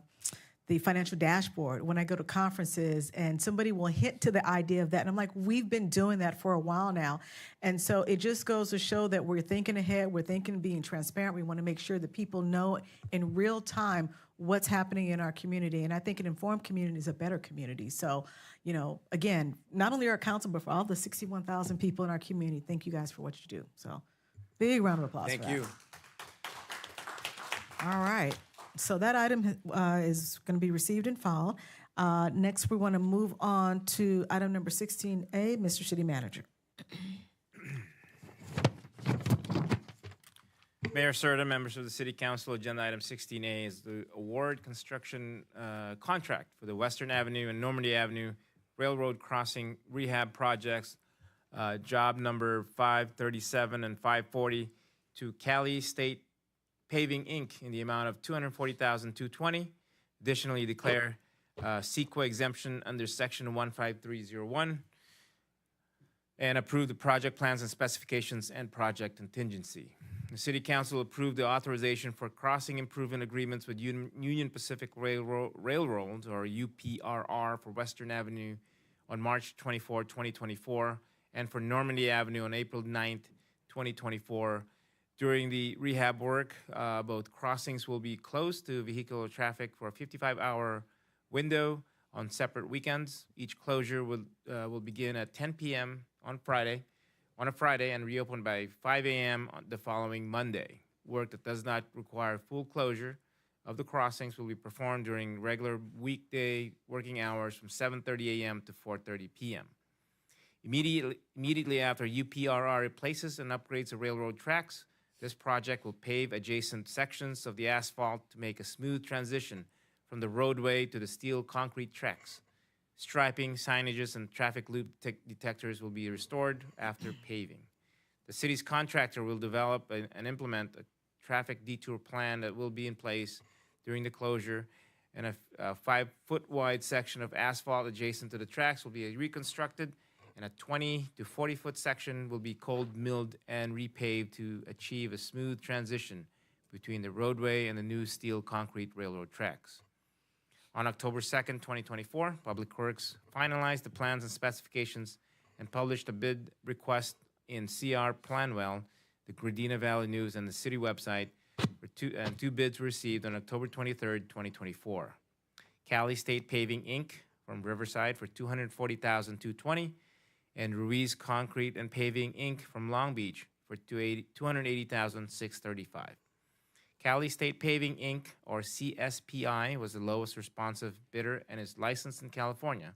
the financial dashboard when I go to conferences, and somebody will hint to the idea of that. And I'm like, we've been doing that for a while now. And so it just goes to show that we're thinking ahead, we're thinking being transparent. We want to make sure that people know in real time what's happening in our community. And I think an informed community is a better community. So, again, not only our council, but for all the 61,000 people in our community, thank you guys for what you do. So big round of applause. Thank for you. That. All right. So that item is going to be received and filed. Next, we want to move on to item number 16A, Mr. City Manager. Mayor Serta, members of the City Council, agenda item 16A is the award construction contract for the Western Avenue and Normandy Avenue Railroad Crossing rehab projects, job number 537 and 540 to Cali State Paving, Inc. in the amount of $240,220. Additionally, declare CEQA exemption under Section 15301 and approve the project plans and specifications and project contingency. The City Council approved the authorization for crossing improvement agreements with Union Pacific Railroad, or UPRR, for Western Avenue on March 24, 2024, and for Normandy Avenue on April 9th, 2024. During the rehab work, both crossings will be closed to vehicular traffic for a 55-hour window on separate weekends. Each closure will begin at 10 p.m. on a Friday and reopen by 5 a.m. on the following Monday. Work that does not require full closure of the crossings will be performed during regular weekday working hours from 7:30 a.m. to 4:30 p.m. Immediately after UPRR replaces and upgrades the railroad tracks, this project will pave adjacent sections of the asphalt to make a smooth transition from the roadway to the steel concrete tracks. Striping, signages, and traffic loop detectors will be restored after paving. The city's contractor will develop and implement a traffic detour plan that will be in place during the closure, and a 5-foot wide section of asphalt adjacent to the tracks will be reconstructed, and a 20 to 40-foot section will be cold milled and repaved to achieve a smooth transition between the roadway and the new steel concrete railroad tracks. On October 2nd, 2024, Public Works finalized the plans and specifications and published a bid request in CR Planwell, the Gardena Valley News, and the city website. Two bids were received on October 23rd, 2024. Cali State Paving, Inc. from Riverside for $240,220, and Ruiz Concrete and Paving, Inc. from Long Beach for $280,635. Cali State Paving, Inc., or CSPI, was the lowest responsive bidder and is licensed in California.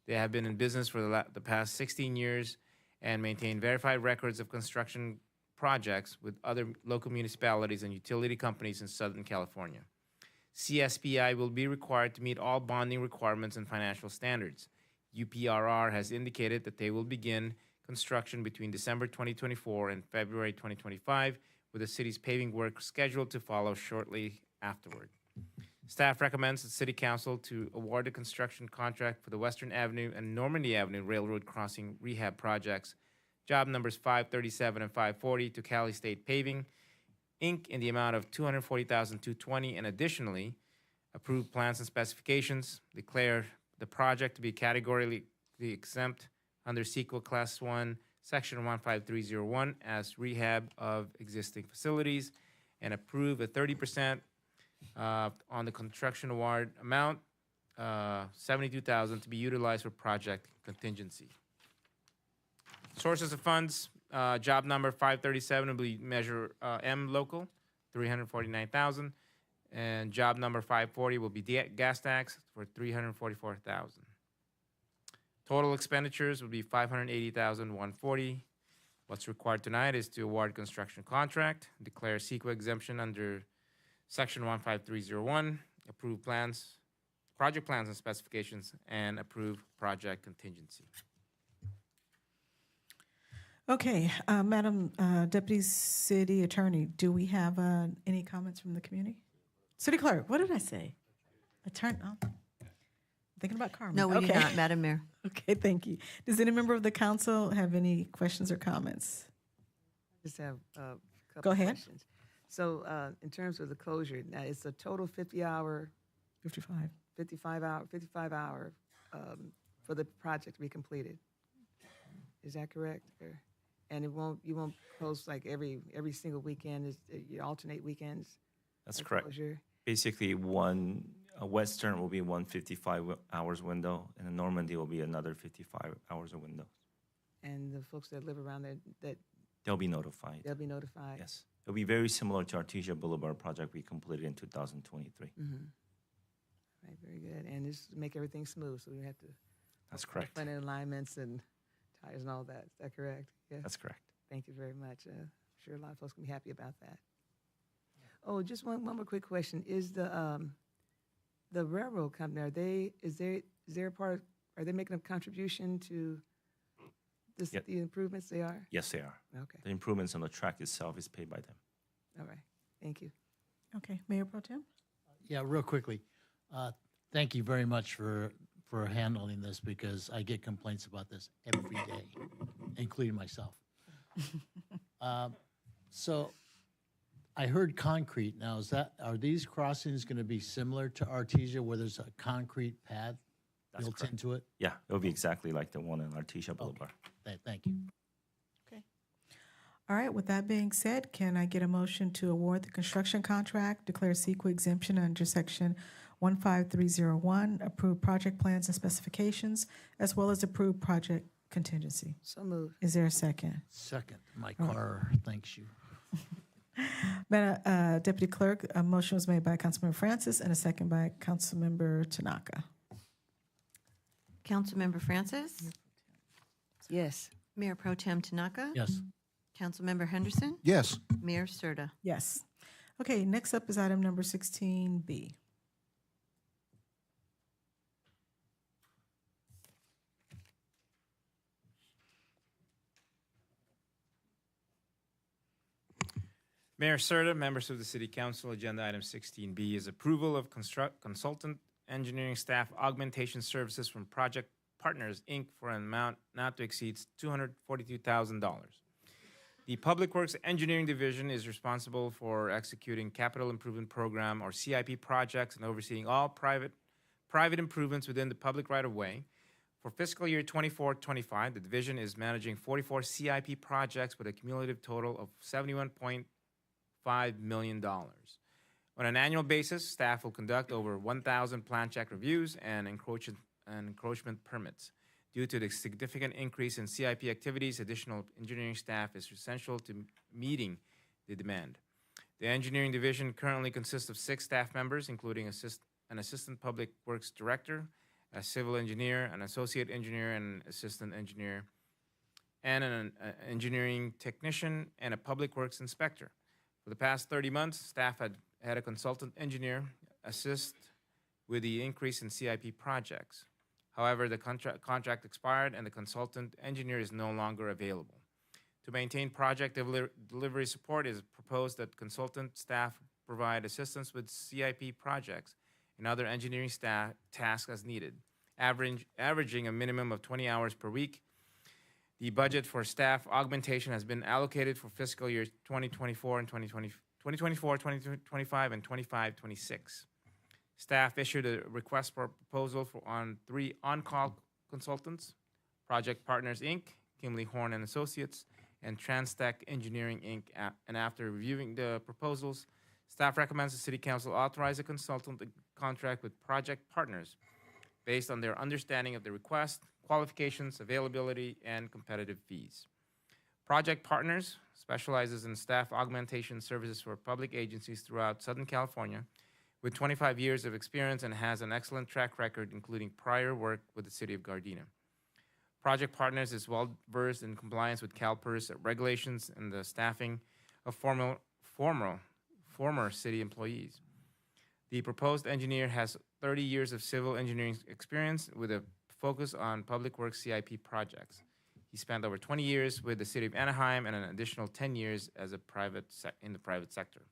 They have been in business for the past 16 years and maintain verified records of construction projects with other local municipalities and utility companies in Southern California. CSPI will be required to meet all bonding requirements and financial standards. UPRR has indicated that they will begin construction between December 2024 and February 2025, with the city's paving work scheduled to follow shortly afterward. Staff recommends the City Council to award the construction contract for the Western Avenue and Normandy Avenue Railroad Crossing rehab projects, job numbers 537 and 540, to Cali State Paving, Inc. in the amount of $240,220, and additionally, approve plans and specifications, declare the project to be categorically exempt under CEQA Class 1, Section 15301 as rehab of existing facilities, and approve a 30% on the construction award amount, $72,000 to be utilized for project contingency. Sources of funds, job number 537 will be Measure M local, $349,000, and job number 540 will be gas tax for $344,000. Total expenditures will be $580,140. What's required tonight is to award construction contract, declare CEQA exemption under Section 15301, approve plans, project plans and specifications, and approve project contingency. Okay, Madam Deputy City Attorney, do we have any comments from the community? City Clerk, what did I say? Attorney. Oh. Thinking about Carmen. No, we do not, Madam Mayor. Okay, thank you. Does any member of the council have any questions or comments? Just have a couple Go ahead. questions. So in terms of the closure, now it's a total 55 hour for the project to be completed. Is that correct? And you won't close like every single weekend, you alternate weekends? That's of correct. Closure? Basically, a Western will be one 55 hours window, and a Normandy will be another 55 hours of window. And the folks that live around there, They'll be notified. they'll be notified? Yes. It'll be very similar to Artesia Boulevard project we completed in 2023. Mm-hmm. Right, very good. And this make everything smooth, so we have to. That's correct. Front end alignments and tires and all that. Is that correct? Yes. That's correct. Thank you very much. I'm sure a lot of folks can be happy about that. Oh, just one more quick question. Is the railroad company, is there a part, are they making a contribution to this, Yep. the improvements they are? Yes, they are. Okay. The improvements on the track itself is paid by them. All right. Thank you. Okay, Mayor Pro Tem? Yeah, real quickly. Thank you very much for handling this, because I get complaints about this every day, including myself. So I heard concrete. Now, are these crossings going to be similar to Artesia, where there's a concrete pad That's built correct. into it? Yeah, it'll be exactly like the one in Artesia Boulevard. Thank you. All right, with that being said, can I get a motion to award the construction contract, declare CEQA exemption under Section 15301, approve project plans and specifications, as well as approve project contingency? So moved. Is there a second? Second. My car thanks you. Madam Deputy Clerk, a motion was made by Councilmember Francis and a second by Councilmember Tanaka. Councilmember Francis? Yes. Mayor Pro Tem Tanaka? Yes. Councilmember Henderson? Yes. Mayor Serta? Yes. Okay, next up is item number 16B. Mayor Serta, members of the City Council, agenda item 16B is approval of consultant engineering staff augmentation services from Project Partners, Inc. for an amount not to exceed $242,000. The Public Works Engineering Division is responsible for executing Capital Improvement Program, or CIP, projects and overseeing all private improvements within the public right-of-way. For fiscal year 24-25, the division is managing 44 CIP projects with a cumulative total of $71.5 million. On an annual basis, staff will conduct over 1,000 plan check reviews and encroachment permits. Due to the significant increase in CIP activities, additional engineering staff is essential to meeting the demand. The engineering division currently consists of 6 staff members, including an assistant public works director, a civil engineer, an associate engineer, and assistant engineer, and an engineering technician and a public works inspector. For the past 30 months, staff had a consultant engineer assist with the increase in CIP projects. However, the contract expired and the consultant engineer is no longer available. To maintain project delivery support, it is proposed that consultant staff provide assistance with CIP projects and other engineering staff tasks as needed, averaging a minimum of 20 hours per week. The budget for staff augmentation has been allocated for fiscal years 2024 and 2025 and 25-26. Staff issued a request for proposal on 3 on-call consultants, Project Partners, Inc., Kimley Horn and Associates, and Transtech Engineering, Inc. And after reviewing the proposals, staff recommends the City Council authorize a consultant contract with Project Partners based on their understanding of the request, qualifications, availability, and competitive fees. Project Partners specializes in staff augmentation services for public agencies throughout Southern California with 25 years of experience and has an excellent track record, including prior work with the City of Gardena. Project Partners is well-versed in compliance with CalPERS regulations and the staffing of former city employees. The proposed engineer has 30 years of civil engineering experience with a focus on public works CIP projects. He spent over 20 years with the City of Anaheim and an additional 10 years as in the private sector.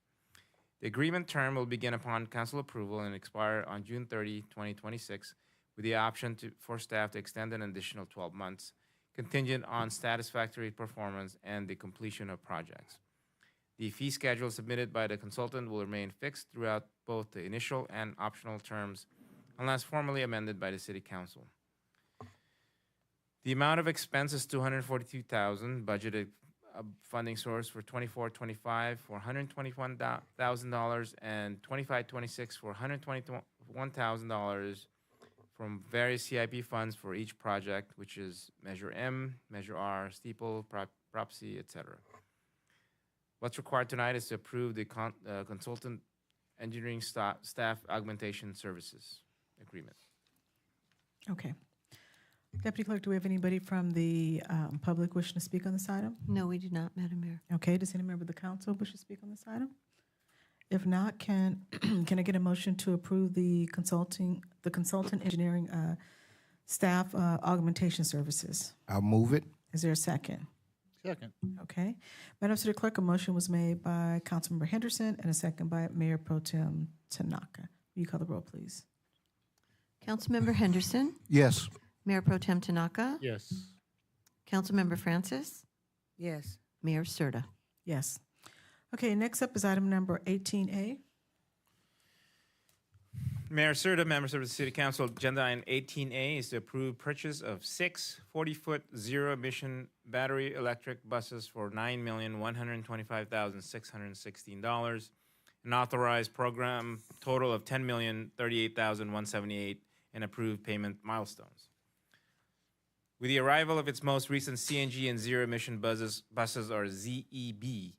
The agreement term will begin upon council approval and expire on June 30, 2026, with the option for staff to extend an additional 12 months, contingent on satisfactory performance and the completion of projects. The fee schedule submitted by the consultant will remain fixed throughout both the initial and optional terms, unless formally amended by the City Council. The amount of expense is $242,000, budgeted funding source for 24-25 for $121,000 and 25-26 for $121,000 from various CIP funds for each project, which is Measure M, Measure R, Steeple, Prop C, etc. What's required tonight is to approve the consultant engineering staff augmentation services agreement. Okay. Deputy Clerk, do we have anybody from the public wishing to speak on this item? No, we do not, Madam Mayor. Okay, does any member of the council wish to speak on this item? If not, can I get a motion to approve the consultant engineering staff augmentation services? I'll move it. Is there a second? Second. Okay. Madam City Clerk, a motion was made by Councilmember Henderson and a second by Mayor Pro Tem Tanaka. Will you call the roll, please? Councilmember Henderson, Yes. Mayor Pro Tem Tanaka, Yes. Councilmember Francis, Yes. Mayor Serta. Yes. Okay, next up is item number 18A. Mayor Serta, members of the City Council, agenda item 18A is to approve purchase of 6 40-foot zero-emission battery electric buses for $9,125,616 and authorize program total of $10,038,178 and approved payment milestones. With the arrival of its most recent CNG and zero-emission buses or ZEB,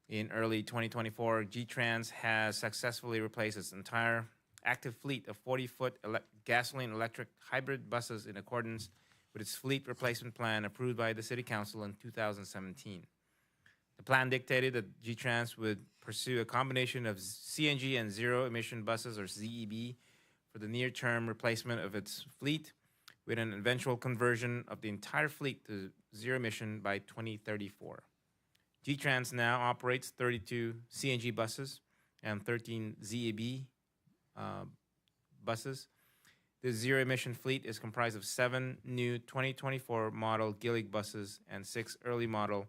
in early 2024, G-Trans has successfully replaced its entire active fleet of 40-foot gasoline-electric hybrid buses in accordance with its fleet replacement plan approved by the City Council in 2017. The plan dictated that G-Trans would pursue a combination of CNG and zero-emission buses or ZEB for the near-term replacement of its fleet, with an eventual conversion of the entire fleet to zero-emission by 2034. G-Trans now operates 32 CNG buses and 13 ZEB buses. The zero-emission fleet is comprised of 7 new 2024 model Gillig buses and 6 early model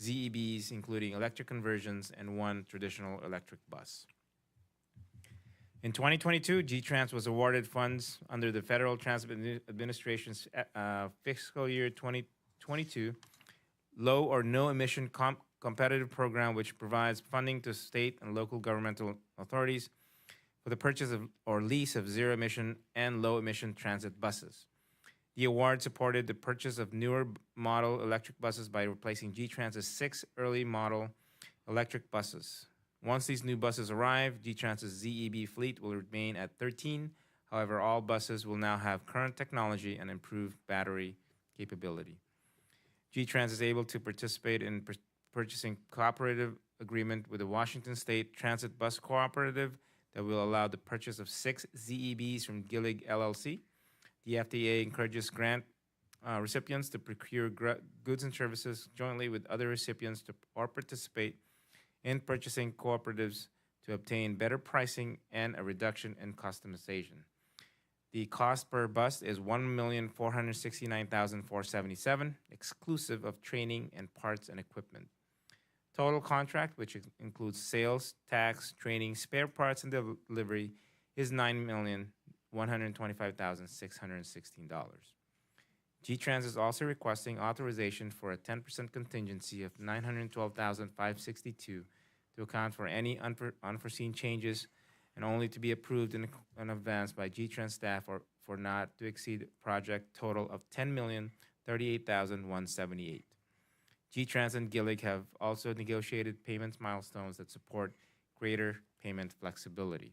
ZEBs, including electric conversions and 1 traditional electric bus. In 2022, G-Trans was awarded funds under the Federal Transit Administration's fiscal year 2022 low or no emission competitive program, which provides funding to state and local governmental authorities for the purchase of or lease of zero emission and low emission transit buses. The award supported the purchase of newer model electric buses by replacing G-Trans's 6 early model electric buses. Once these new buses arrive, G-Trans's ZEB fleet will remain at 13. However, all buses will now have current technology and improved battery capability. G-Trans is able to participate in purchasing cooperative agreement with the Washington State Transit Bus Cooperative that will allow the purchase of 6 ZEBs from Gillig LLC. The FTA encourages grant recipients to procure goods and services jointly with other recipients or participate in purchasing cooperatives to obtain better pricing and a reduction in customization. The cost per bus is $1,469,477, exclusive of training and parts and equipment. Total contract, which includes sales, tax, training, spare parts, and delivery, is $9,125,616. G-Trans is also requesting authorization for a 10% contingency of $912,562 to account for any unforeseen changes and only to be approved in advance by G-Trans staff or for not to exceed project total of $10,038,178. G-Trans and Gillig have also negotiated payment milestones that support greater payment flexibility.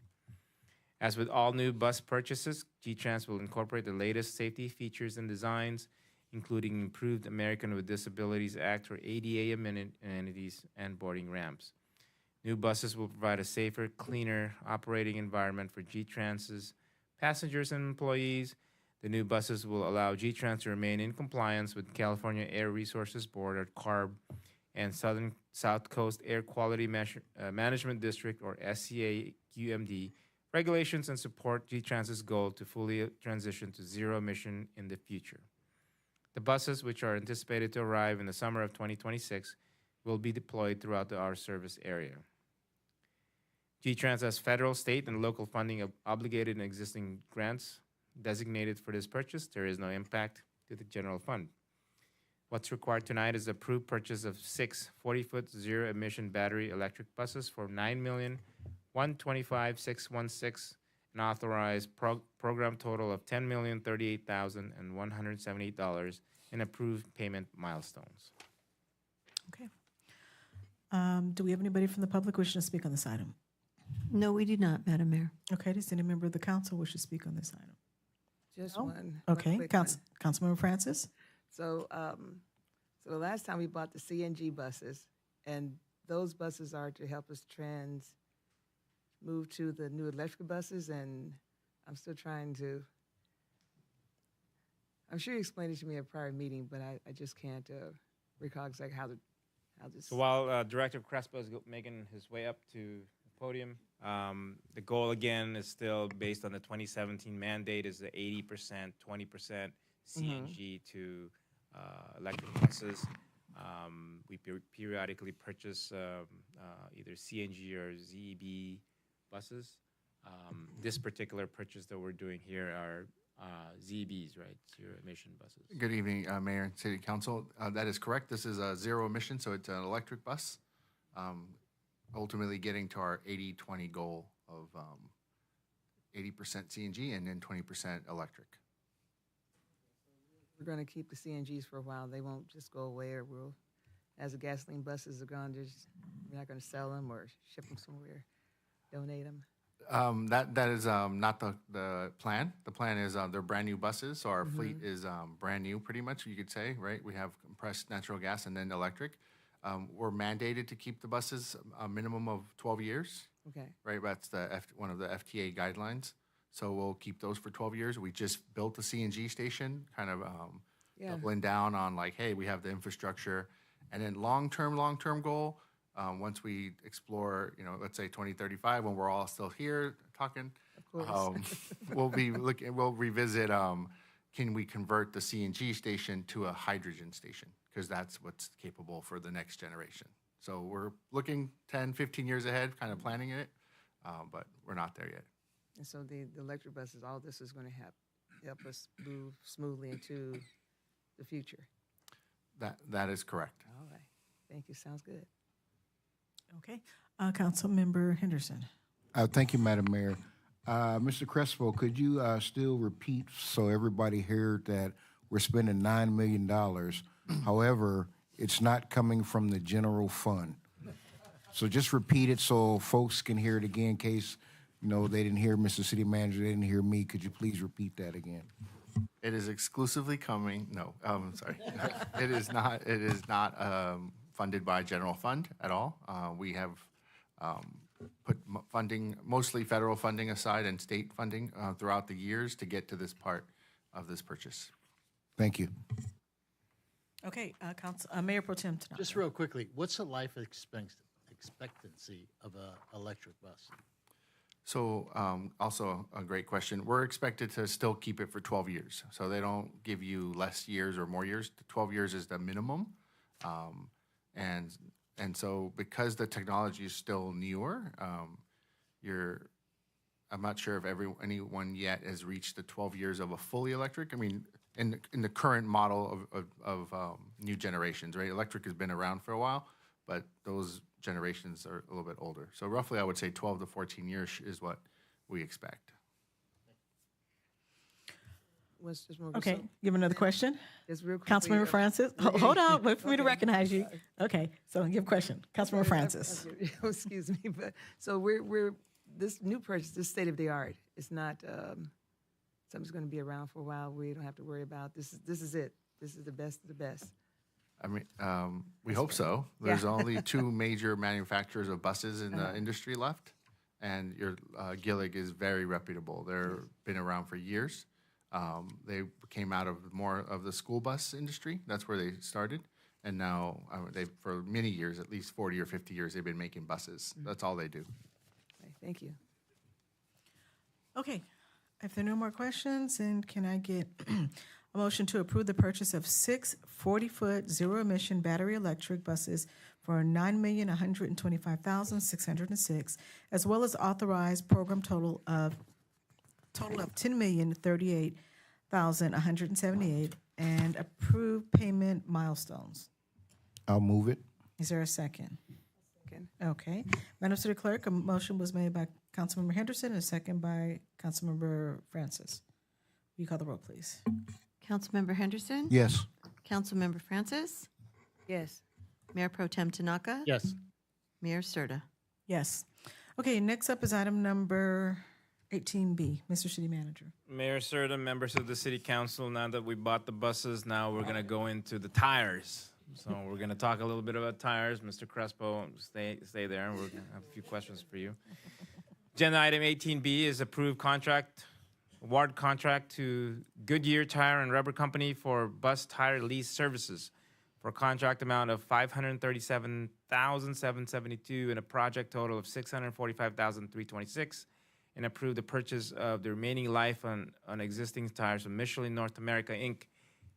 As with all new bus purchases, G-Trans will incorporate the latest safety features and designs, including improved American with Disabilities Act or ADA amenities and boarding ramps. New buses will provide a safer, cleaner operating environment for G-Trans's passengers and employees. The new buses will allow G-Trans to remain in compliance with California Air Resources Board, or CARB, and South Coast Air Quality Management District, or SCA QMD, regulations and support G-Trans's goal to fully transition to zero emission in the future. The buses, which are anticipated to arrive in the summer of 2026, will be deployed throughout our service area. G-Trans has federal, state, and local funding obligated in existing grants designated for this purchase. There is no impact to the general fund. What's required tonight is the approved purchase of 6 40-foot zero-emission battery electric buses for $9,125,616, an authorized program total of $10,038,178 in approved payment milestones. Okay. Do we have anybody from the public wishing to speak on this item? No, we do not, Madam Mayor. Okay, does any member of the council wish to speak on this item? Just No? one. Okay, quick one. Councilmember Francis? So, so the last time we bought the CNG buses, and those buses are to help us move to the new electric buses, and I'm still trying to, I'm sure you explained it to me at a prior meeting, but I just can't recall exactly how this. So while Director Crespo is making his way up to the podium, the goal again is still based on the 2017 mandate is the 80%, 20% CNG to electric buses. We periodically purchase either CNG or ZEB buses. This particular purchase that we're doing here are ZEBs, right? Zero emission buses. Good evening, Mayor and City Council. That is correct. This is a zero emission, so it's an electric bus. Ultimately getting to our 80-20 goal of 80% CNG and then 20% electric. We're going to keep the CNGs for a while. They won't just go away, or we'll, as the gasoline buses are gone, we're not going to sell them or ship them somewhere, donate them. That is not the plan. The plan is they're brand new buses, so our fleet is brand new, pretty much, you could say, right? We have compressed natural gas and then electric. We're mandated to keep the buses a minimum of 12 years. Okay. Right, that's one of the FTA guidelines. So we'll keep those for 12 years. We just built a CNG station, kind of doubling down on like, hey, we have the infrastructure. And then long-term goal, once we explore, let's say 2035, when we're all still here talking, of course. We'll revisit, can we convert the CNG station to a hydrogen station? Because that's what's capable for the next generation. So we're looking 10, 15 years ahead, kind of planning it, but we're not there yet. And so the electric buses, all this is going to help us move smoothly into the future. That is correct. All right. Thank you. Sounds good. Okay. Councilmember Henderson. Thank you, Madam Mayor. Mr. Crespo, could you still repeat so everybody heard that we're spending $9 million. However, it's not coming from the general fund. So just repeat it so folks can hear it again in case, they didn't hear Mr. City Manager, they didn't hear me. Could you please repeat that again? It is exclusively coming, no, sorry. It is not funded by general fund at all. We have put funding, mostly federal funding aside and state funding throughout the years to get to this part of this purchase. Thank you. Okay, Mayor Pro Tem Tanaka. Just real quickly, what's the life expectancy of an electric bus? So also a great question. We're expected to still keep it for 12 years. So they don't give you less years or more years. 12 years is the minimum. And so because the technology is still newer, I'm not sure if anyone yet has reached the 12 years of a fully electric. I mean, in the current model of new generations, right? Electric has been around for a while, but those generations are a little bit older. So roughly, I would say 12 to 14 years is what we expect. Okay, give another question. Just real quickly, Councilmember Francis. Hold on, wait for me to recognize you. Okay, so give a question. Councilmember Francis. Excuse me, but so we're this new purchase, this state of the art. It's not something's going to be around for a while. We don't have to worry about this. This is it. This is the best of the best. I mean, we hope so. There's only two major manufacturers of buses in the industry left, and your Gillig is very reputable. They've been around for years. They came out of more of the school bus industry. That's where they started, and now for many years, at least 40 or 50 years, they've been making buses. That's all they do. Okay, thank you. Okay, if there are no more questions, then can I get a motion to approve the purchase of 6 40-foot zero-emission battery electric buses for $9,125,606, as well as authorized program total of $10,038,178, and approved payment milestones? I'll move it. Is there a second? Second. Okay. Madam City Clerk, a motion was made by Councilmember Henderson and a second by Councilmember Francis. Will you call the roll, please? Councilmember Henderson? Yes. Councilmember Francis? Yes. Mayor Pro Tem Tanaka? Yes. Mayor Serta? Yes. Okay, next up is item number 18B. Mr. City Manager. Mayor Serta, members of the City Council, now that we bought the buses, now we're going to go into the tires. So we're going to talk a little bit about tires. Mr. Crespo, stay there, and we're going to have a few questions for you. Agenda item 18B is approved award contract to Goodyear Tire and Rubber Company for bus tire lease services for a contract amount of $537,772 and a project total of $645,326, and approve the purchase of the remaining life on existing tires from Michelin North America, Inc.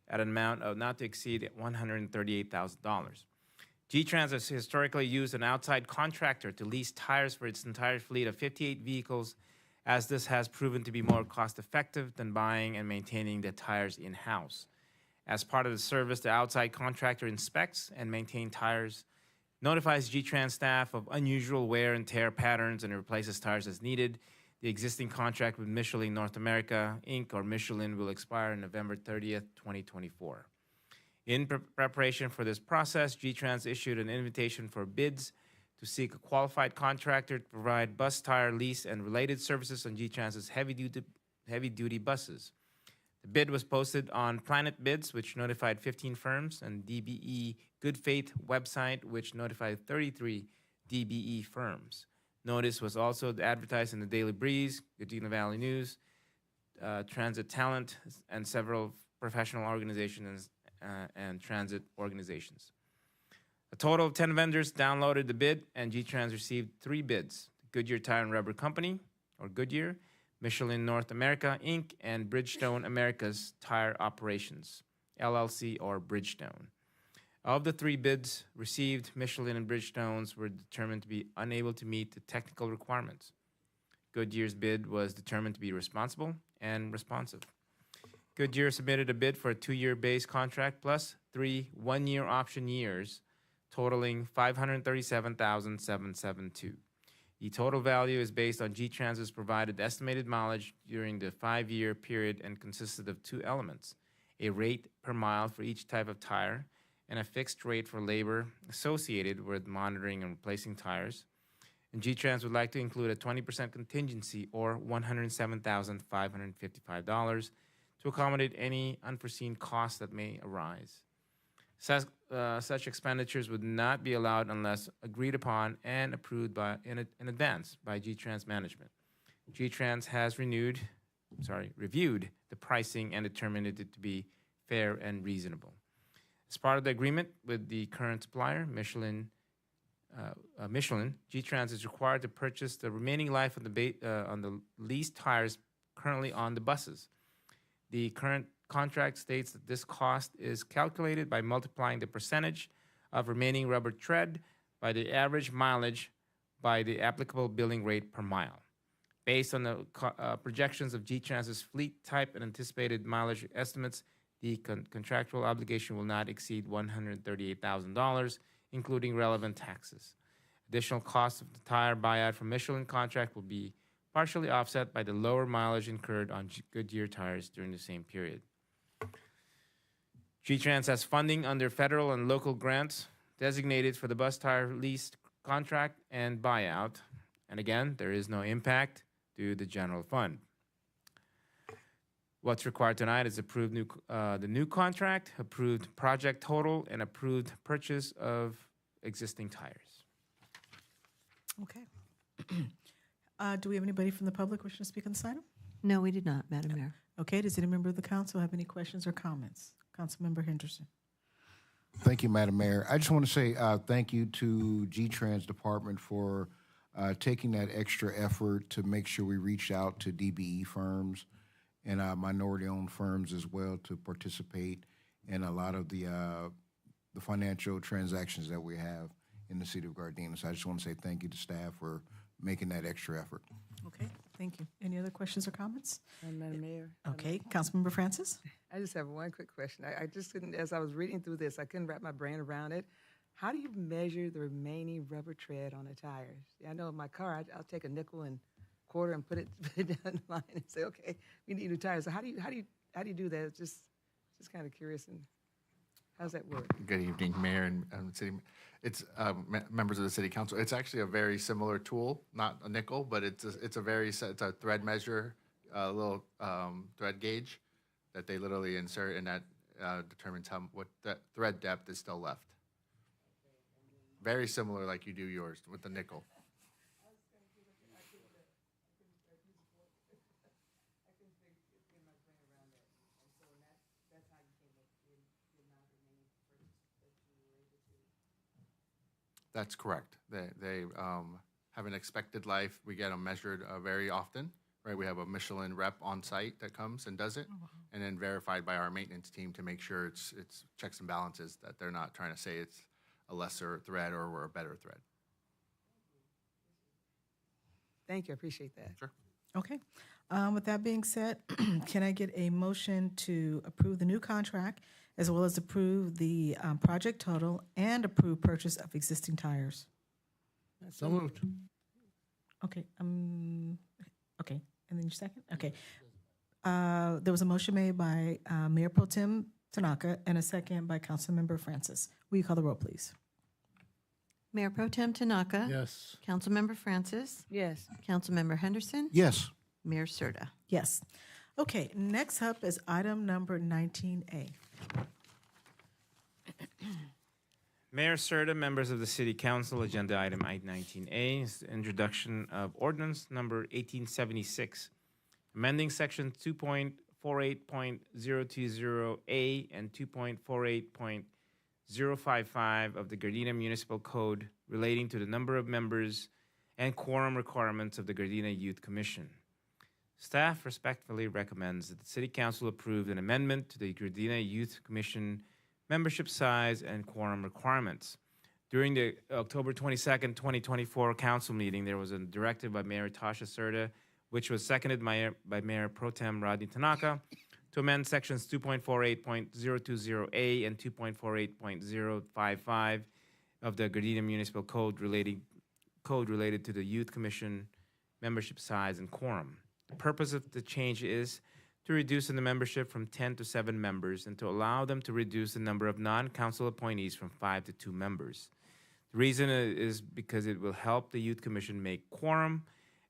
at an amount of not to exceed $138,000. G-Trans has historically used an outside contractor to lease tires for its entire fleet of 58 vehicles, as this has proven to be more cost-effective than buying and maintaining the tires in-house. As part of the service, the outside contractor inspects and maintains tires, notifies G-Trans staff of unusual wear and tear patterns, and replaces tires as needed. The existing contract with Michelin North America, Inc., or Michelin, will expire on November 30th, 2024. In preparation for this process, G-Trans issued an invitation for bids to seek a qualified contractor to provide bus tire lease and related services on G-Trans's heavy-duty buses. The bid was posted on Planet Bids, which notified 15 firms, and DBE Good Faith website, which notified 33 DBE firms. Notice was also advertised in the Daily Breeze, Gardena Valley News, Transit Talent, and several professional organizations and transit organizations. A total of 10 vendors downloaded the bid, and G-Trans received 3 bids: Goodyear Tire and Rubber Company, or Goodyear, Michelin North America, Inc., and Bridgestone America's Tire Operations, LLC, or Bridgestone. Of the 3 bids received, Michelin and Bridgestone's were determined to be unable to meet the technical requirements. Goodyear's bid was determined to be responsible and responsive. Goodyear submitted a bid for a 2-year base contract plus 3 one-year option years, totaling $537,772. The total value is based on G-Trans's provided estimated mileage during the 5-year period and consisted of 2 elements: a rate per mile for each type of tire, and a fixed rate for labor associated with monitoring and replacing tires. And G-Trans would like to include a 20% contingency, or $107,555, to accommodate any unforeseen costs that may arise. Such expenditures would not be allowed unless agreed upon and approved in advance by G-Trans management. G-Trans has reviewed the pricing and determined it to be fair and reasonable. As part of the agreement with the current supplier, Michelin, G-Trans is required to purchase the remaining life of on the leased tires currently on the buses. The current contract states that this cost is calculated by multiplying the percentage of remaining rubber tread by the average mileage by the applicable billing rate per mile. Based on the projections of G-Trans's fleet type and anticipated mileage estimates, the contractual obligation will not exceed $138,000, including relevant taxes. Additional costs of the tire buyout from Michelin contract will be partially offset by the lower mileage incurred on Goodyear tires during the same period. G-Trans has funding under federal and local grants designated for the bus tire lease contract and buyout. And again, there is no impact to the general fund. What's required tonight is the new contract, approved project total, and approved purchase of existing tires. Okay. Do we have anybody from the public wishing to speak on this item? No, we did not, Madam Mayor. Okay, does any member of the council have any questions or comments? Councilmember Henderson. Thank you, Madam Mayor. I just want to say thank you to G-Trans Department for taking that extra effort to make sure we reach out to DBE firms and minority-owned firms as well to participate in a lot of the financial transactions that we have in the city of Gardena. So I just want to say thank you to staff for making that extra effort. Okay, thank you. Any other questions or comments? Madam Mayor. Okay, Councilmember Francis. I just have one quick question. I just couldn't, as I was reading through this, I couldn't wrap my brain around it. How do you measure the remaining rubber tread on the tires? I know in my car, I'll take a nickel and quarter and put it down the line and say, okay, we need new tires. So how do you do that? It's just kind of curious. And how's that work? Good evening, Mayor and City. It's members of the City Council. It's actually a very similar tool, not a nickel, but it's a thread measure, a little thread gauge that they literally insert, and that determines what that thread depth is still left. Very similar, like you do yours with the nickel. That's correct. They have an expected life. We get them measured very often, right? We have a Michelin rep on site that comes and does it, and then verified by our maintenance team to make sure it's checks and balances, that they're not trying to say it's a lesser thread or we're a better thread. Thank you. I appreciate that. Sure. Okay. With that being said, can I get a motion to approve the new contract as well as approve the project total and approve purchase of existing tires? So moved. Okay. Okay. And then your second? Okay. There was a motion made by Mayor Pro Tem Tanaka and a second by Councilmember Francis. Will you call the roll, please? Mayor Pro Tem Tanaka. Yes. Councilmember Francis. Yes. Councilmember Henderson. Yes. Mayor Serta. Yes. Okay, next up is item number 19A. Mayor Serta, members of the City Council, agenda item I-19A is the introduction of ordinance number 1876, amending section 2.48.020A and 2.48.055 of the Gardena Municipal Code relating to the number of members and quorum requirements of the Gardena Youth Commission. Staff respectfully recommends that the City Council approve an amendment to the Gardena Youth Commission membership size and quorum requirements. During the October 22nd, 2024 council meeting, there was a directive by Mayor Tasha Serta, which was seconded by Mayor Pro Tem Rodney Tanaka, to amend sections 2.48.020A and 2.48.055 of the Gardena Municipal Code related to the Youth Commission membership size and quorum. The purpose of the change is to reduce the membership from 10 to 7 members and to allow them to reduce the number of non-council appointees from 5 to 2 members. The reason is because it will help the Youth Commission make quorum,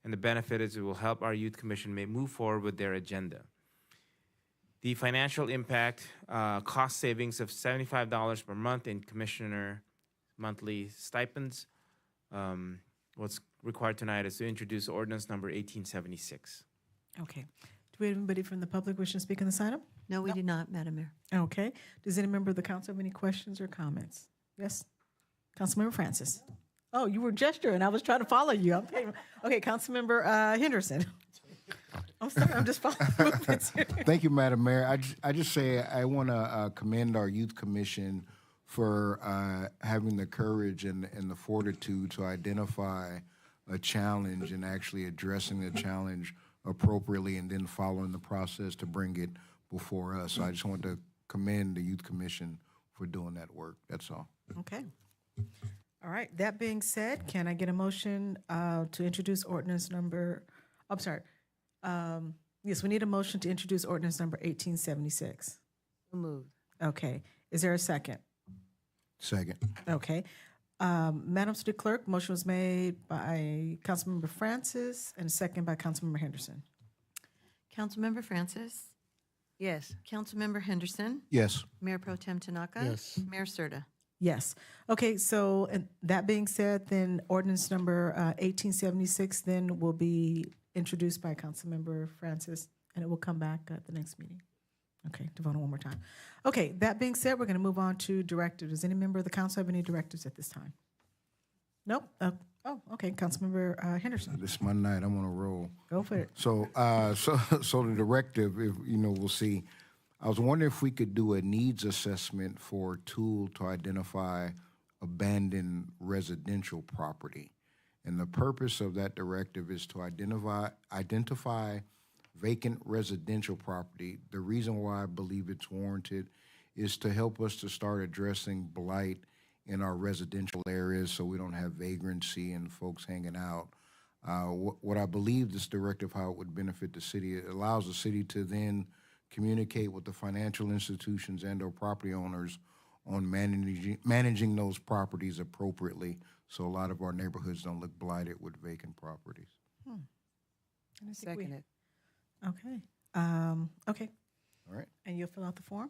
and the benefit is it will help our Youth Commission move forward with their agenda. The financial impact, cost savings of $75 per month in commissioner monthly stipends. What's required tonight is to introduce ordinance number 1876. Okay. Do we have anybody from the public wishing to speak on this item? No, we do not, Madam Mayor. Okay. Does any member of the council have any questions or comments? Yes? Councilmember Francis. Oh, you were gesturing. I was trying to follow you. Okay, Councilmember Henderson. I'm sorry, I'm just following movements here. Thank you, Madam Mayor. I just say I want to commend our Youth Commission for having the courage and the fortitude to identify a challenge and actually addressing the challenge appropriately and then following the process to bring it before us. So I just want to commend the Youth Commission for doing that work. That's all. Okay. All right. That being said, can I get a motion to introduce ordinance number, I'm sorry. Yes, we need a motion to introduce ordinance number 1876. Moved. Okay. Is there a second? Second. Okay. Madam City Clerk, motion was made by Councilmember Francis and second by Councilmember Henderson. Councilmember Francis? Yes. Councilmember Henderson? Yes. Mayor Pro Tem Tanaka? Yes. Mayor Serta? Yes. Okay, so and that being said, then ordinance number 1876 then will be introduced by Councilmember Francis, and it will come back at the next meeting. Okay, to vote on one more time. Okay, that being said, we're going to move on to directives. Does any member of the council have any directives at this time? Nope. Okay, Councilmember Henderson. This is my night. I'm on a roll. Go for it. So the directive, if we'll see. I was wondering if we could do a needs assessment for a tool to identify abandoned residential property. And the purpose of that directive is to identify vacant residential property. The reason why I believe it's warranted is to help us to start addressing blight in our residential areas so we don't have vagrancy and folks hanging out. What I believe this directive, how it would benefit the city, it allows the city to then communicate with the financial institutions and or property owners on managing those properties appropriately so a lot of our neighborhoods don't look blighted with vacant properties. Second it. Okay. Okay. All right. And you'll fill out the form?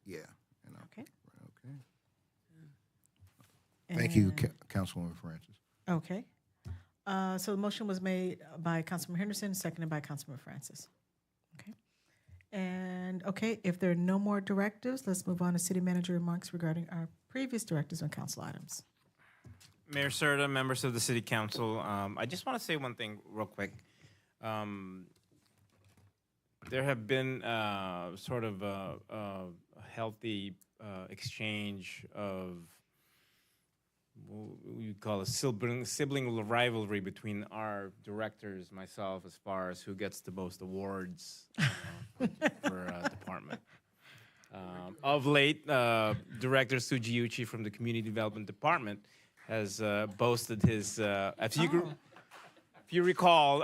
Yeah. Okay. Okay. Thank you, Councilwoman Francis. Okay. So the motion was made by Councilman Henderson, seconded by Councilman Francis. Okay. And, okay, if there are no more directives, let's move on to city manager remarks regarding our previous directives on council items. Mayor Serta, members of the City Council, I just want to say one thing real quick. There have been sort of a healthy exchange of what you call a sibling rivalry between our directors, myself, as far as who gets the most awards for a department. Of late, Director Suji Uchi from the Community Development Department has boasted his, if you recall,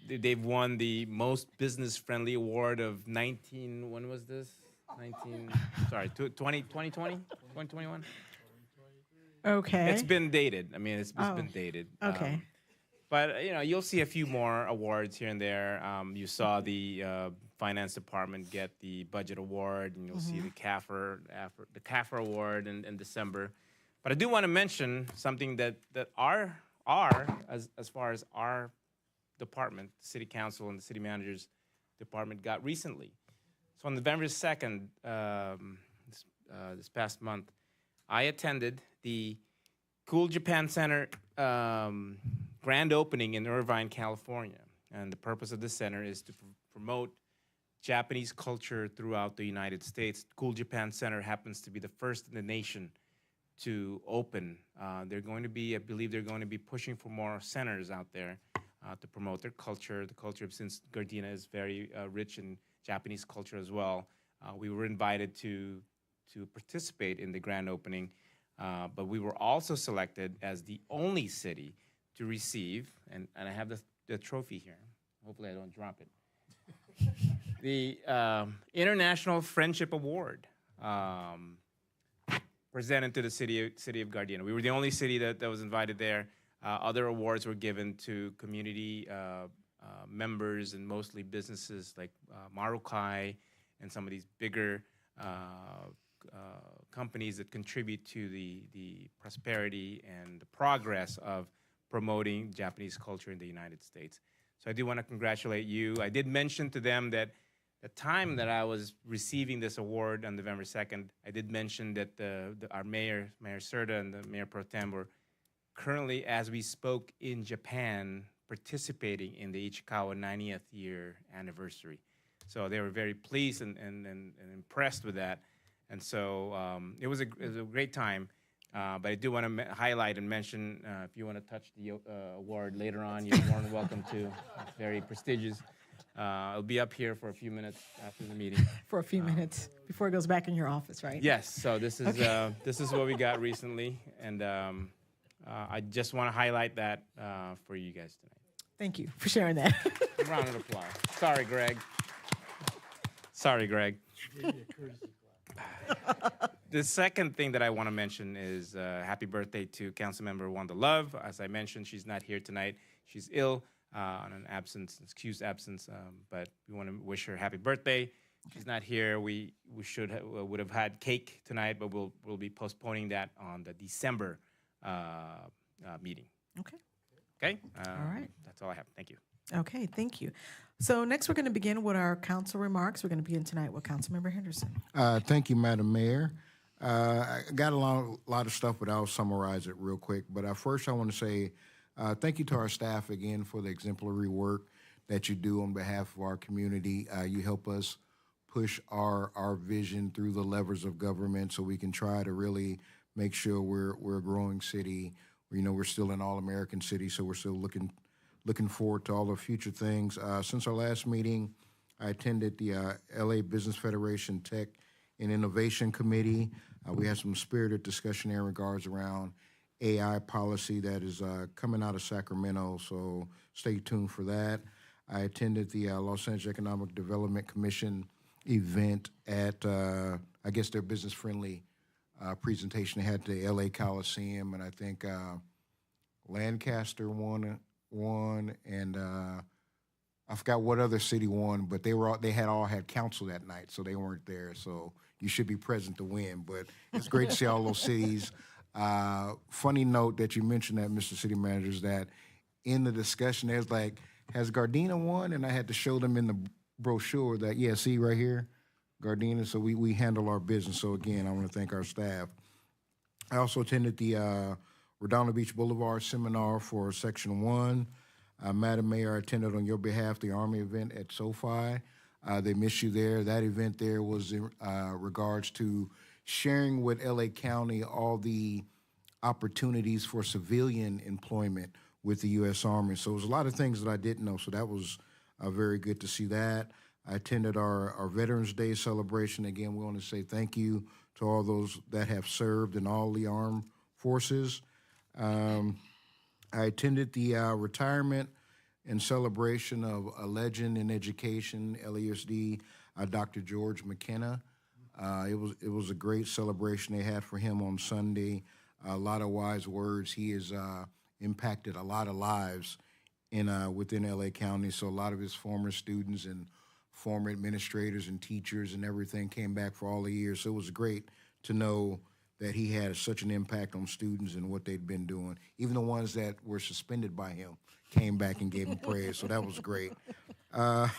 they've won the most business-friendly award of 2021? Okay. It's been dated. I mean, it's been dated. Okay. But, you'll see a few more awards here and there. You saw the Finance Department get the Budget Award, and you'll see the CAFR Award in December. But I do want to mention something that as far as our department, City Council and the City Manager's Department got recently. So on November 2nd, this past month, I attended the Cool Japan Center grand opening in Irvine, California. And the purpose of this center is to promote Japanese culture throughout the United States. Cool Japan Center happens to be the first in the nation to open. They're going to be, I believe they're going to be pushing for more centers out there to promote their culture. The culture, since Gardena is very rich in Japanese culture as well. We were invited to participate in the grand opening, but we were also selected as the only city to receive, and I have the trophy here. Hopefully I don't drop it. the International Friendship Award presented to the city of Gardena. We were the only city that was invited there. Other awards were given to community members and mostly businesses like Marukai and some of these bigger companies that contribute to the prosperity and the progress of promoting Japanese culture in the United States. So I do want to congratulate you. I did mention to them that the time that I was receiving this award on November 2nd, I did mention that our Mayor Serta and the Mayor Pro Tem were currently, as we spoke, in Japan participating in the Ichikawa 90th year anniversary. So they were very pleased and impressed with that. And so it was a great time. But I do want to highlight and mention, if you want to touch the award later on, you're more than welcome to. It's very prestigious. It'll be up here for a few minutes after the meeting. For a few minutes before it goes back in your office, right? Yes. So this is this is what we got recently, and I just want to highlight that for you guys tonight. Thank you for sharing that. Round of applause. Sorry, Greg. Sorry, Greg. The second thing that I want to mention is happy birthday to Councilmember Wanda Love. As I mentioned, she's not here tonight. She's ill on an excused absence, but we want to wish her happy birthday. She's not here. We would have had cake tonight, but we'll be postponing that on the December meeting. Okay. Okay? All right. That's all I have. Thank you. Okay, thank you. So next we're going to begin with our council remarks. We're going to begin tonight with Councilmember Henderson. Thank you, Madam Mayor. I got a lot of stuff, but I'll summarize it real quick. But first I want to say thank you to our staff again for the exemplary work that you do on behalf of our community. You help us push our vision through the levers of government so we can try to really make sure we're a growing city. You know, we're still an all-American city, so we're still looking forward to all the future things. Since our last meeting, I attended the LA Business Federation Tech and Innovation Committee. We had some spirited discussion in regards around AI policy that is coming out of Sacramento, so stay tuned for that. I attended the Los Angeles Economic Development Commission event at, I guess, their business-friendly presentation. They had the LA Coliseum, and I think Lancaster won, and I forgot what other city won, but they all had council that night, so they weren't there. So you should be present to win. But it's great to see all those cities. Funny note that you mentioned that, Mr. City Manager, is that in the discussion, there's like, has Gardena won? And I had to show them in the brochure that, yeah, see right here, Gardena. So we handle our business. So again, I want to thank our staff. I also attended the Redondo Beach Boulevard seminar for Section 1. Madam Mayor, I attended on your behalf the Army event at SoFi. They missed you there. That event there was in regards to sharing with LA County all the opportunities for civilian employment with the U.S. Army. So it was a lot of things that I didn't know. So that was very good to see that. I attended our Veterans Day celebration. Again, we want to say thank you to all those that have served in all the armed forces. I attended the retirement and celebration of a legend in education, LAUSD, Dr. George McKenna. It was a great celebration they had for him on Sunday. A lot of wise words. He has impacted a lot of lives within LA County. So a lot of his former students and former administrators and teachers and everything came back for all the years. So it was great to know that he had such an impact on students and what they'd been doing. Even the ones that were suspended by him came back and gave him praise, so that was great. I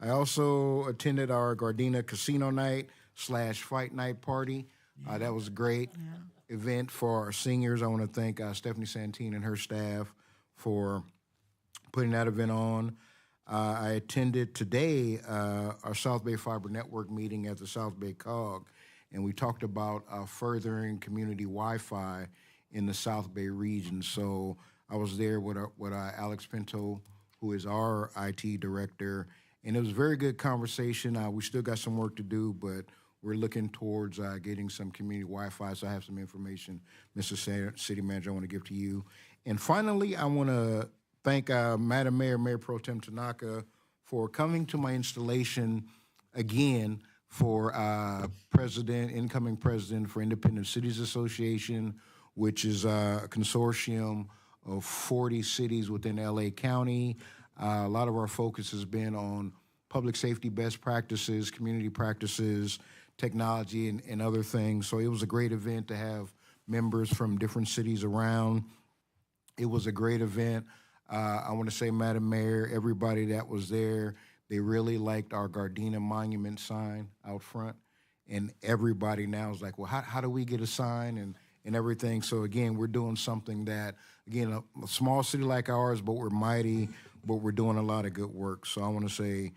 also attended our Gardena Casino Night / Fight Night party. That was a great event for our seniors. I want to thank Stephanie Santine and her staff for putting that event on. I attended today our South Bay Fiber Network meeting at the South Bay COG, and we talked about furthering community Wi-Fi in the South Bay region. So I was there with Alex Pinto, who is our IT director, and it was a very good conversation. We still got some work to do, but we're looking towards getting some community Wi-Fi, so I have some information, Mr. City Manager, I want to give to you. And finally, I want to thank Madam Mayor, Mayor Pro Tem Tanaka, for coming to my installation again, for incoming president for Independent Cities Association, which is a consortium of 40 cities within LA County. A lot of our focus has been on public safety best practices, community practices, technology, and other things. So it was a great event to have members from different cities around. It was a great event. I want to say, Madam Mayor, everybody that was there, they really liked our Gardena Monument sign out front. And everybody now is like, well, how do we get a sign and everything? So again, we're doing something that, again, a small city like ours, but we're mighty, but we're doing a lot of good work. So I want to say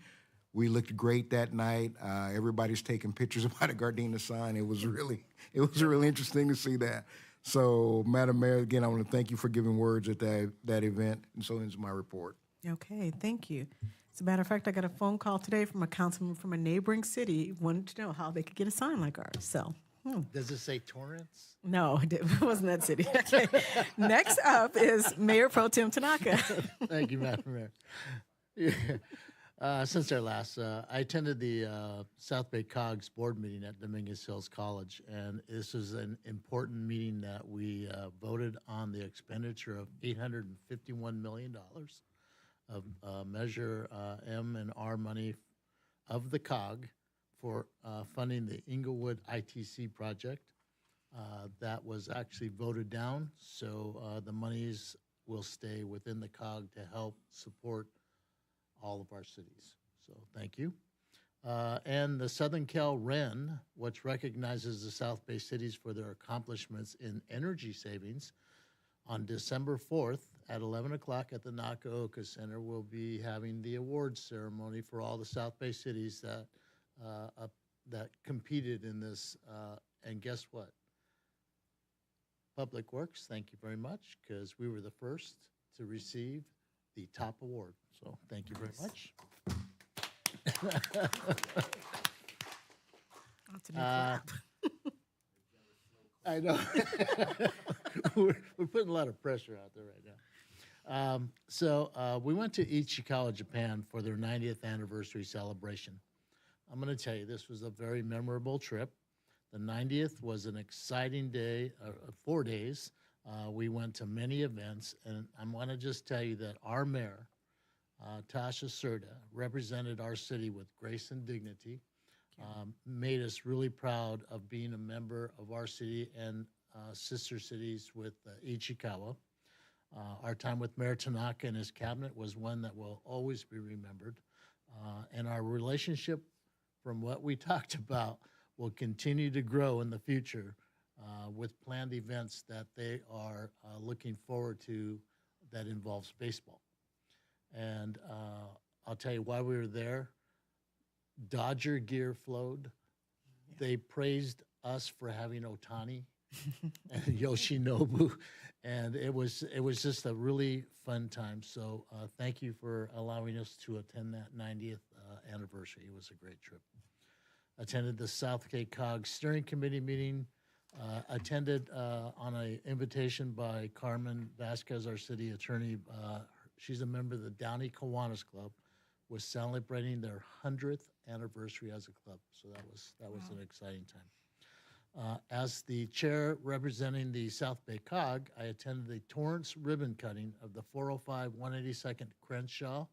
we looked great that night. Everybody's taking pictures about a Gardena sign. It was really interesting to see that. So, Madam Mayor, again, I want to thank you for giving words at that event. And so ends my report. Okay, thank you. As a matter of fact, I got a phone call today from a councilman from a neighboring city wanted to know how they could get a sign like ours. So, Does it say Torrance? no, it wasn't that city. Okay. Next up is Mayor Pro Tem Tanaka. Thank you, Madam Mayor. Since our last, I attended the South Bay COGS board meeting at Dominguez Hills College, and this was an important meeting that we voted on the expenditure of $851 million of Measure M and R money of the COG for funding the Inglewood ITC project. That was actually voted down, so the monies will stay within the COG to help support all of our cities. So thank you. And the Southern Cal Wren, which recognizes the South Bay cities for their accomplishments in energy savings, on December 4th at 11 o'clock at the Nakaoka Center, we'll be having the awards ceremony for all the South Bay cities that competed in this. And guess what? Public Works, thank you very much, because we were the first to receive the top award. So thank you very much. I know. we're putting a lot of pressure out there right now. So we went to Ichikawa, Japan for their 90th anniversary celebration. I'm going to tell you, this was a very memorable trip. The 90th was an exciting day, 4 days. We went to many events, and I want to just tell you that our mayor, Tasha Serta, represented our city with grace and dignity, made us really proud of being a member of our city and sister cities with Ichikawa. Our time with Mayor Tanaka and his cabinet was one that will always be remembered. And our relationship, from what we talked about, will continue to grow in the future with planned events that they are looking forward to that involves baseball. And I'll tell you why we were there. Dodger gear flowed. They praised us for having Ohtani and Yoshinobu, and it was just a really fun time. So thank you for allowing us to attend that 90th anniversary. It was a great trip. Attended the Southgate COG Steering Committee meeting. Attended on an invitation by Carmen Vasquez, our city attorney. She's a member of the Downey Kiwanis Club, was celebrating their 100th anniversary as a club. So that was an exciting time. As the chair representing the South Bay COG, I attended the Torrance ribbon cutting of the 405 182nd Crenshaw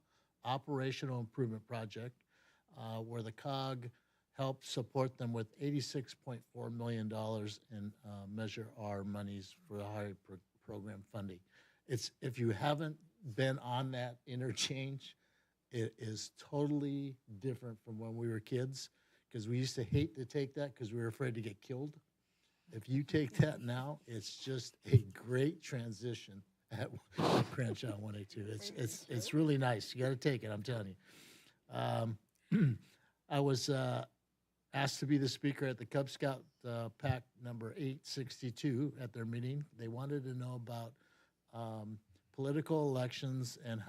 Operational Improvement Project, where the COG helped support them with $86.4 million in Measure R monies for the highway program funding. If you haven't been on that interchange, it is totally different from when we were kids, because we used to hate to take that because we were afraid to get killed. If you take that now, it's just a great transition at Crenshaw 182. It's really nice. You got to take it, I'm telling you. I was asked to be the speaker at the Cub Scout PAC number 862 at their meeting. They wanted to know about political elections and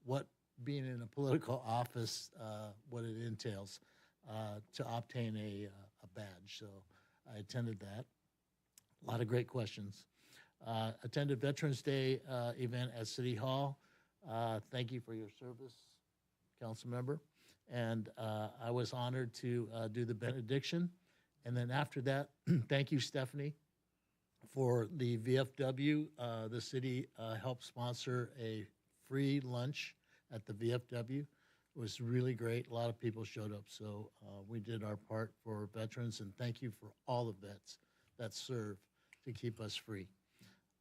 what being in a political office, what it entails to obtain a badge. So I attended that. A lot of great questions. Attended Veterans Day event at City Hall. Thank you for your service, council member. And I was honored to do the benediction. And then after that, thank you, Stephanie, for the VFW. The city helped sponsor a free lunch at the VFW. It was really great. A lot of people showed up. So we did our part for veterans. And thank you for all the vets that serve to keep us free.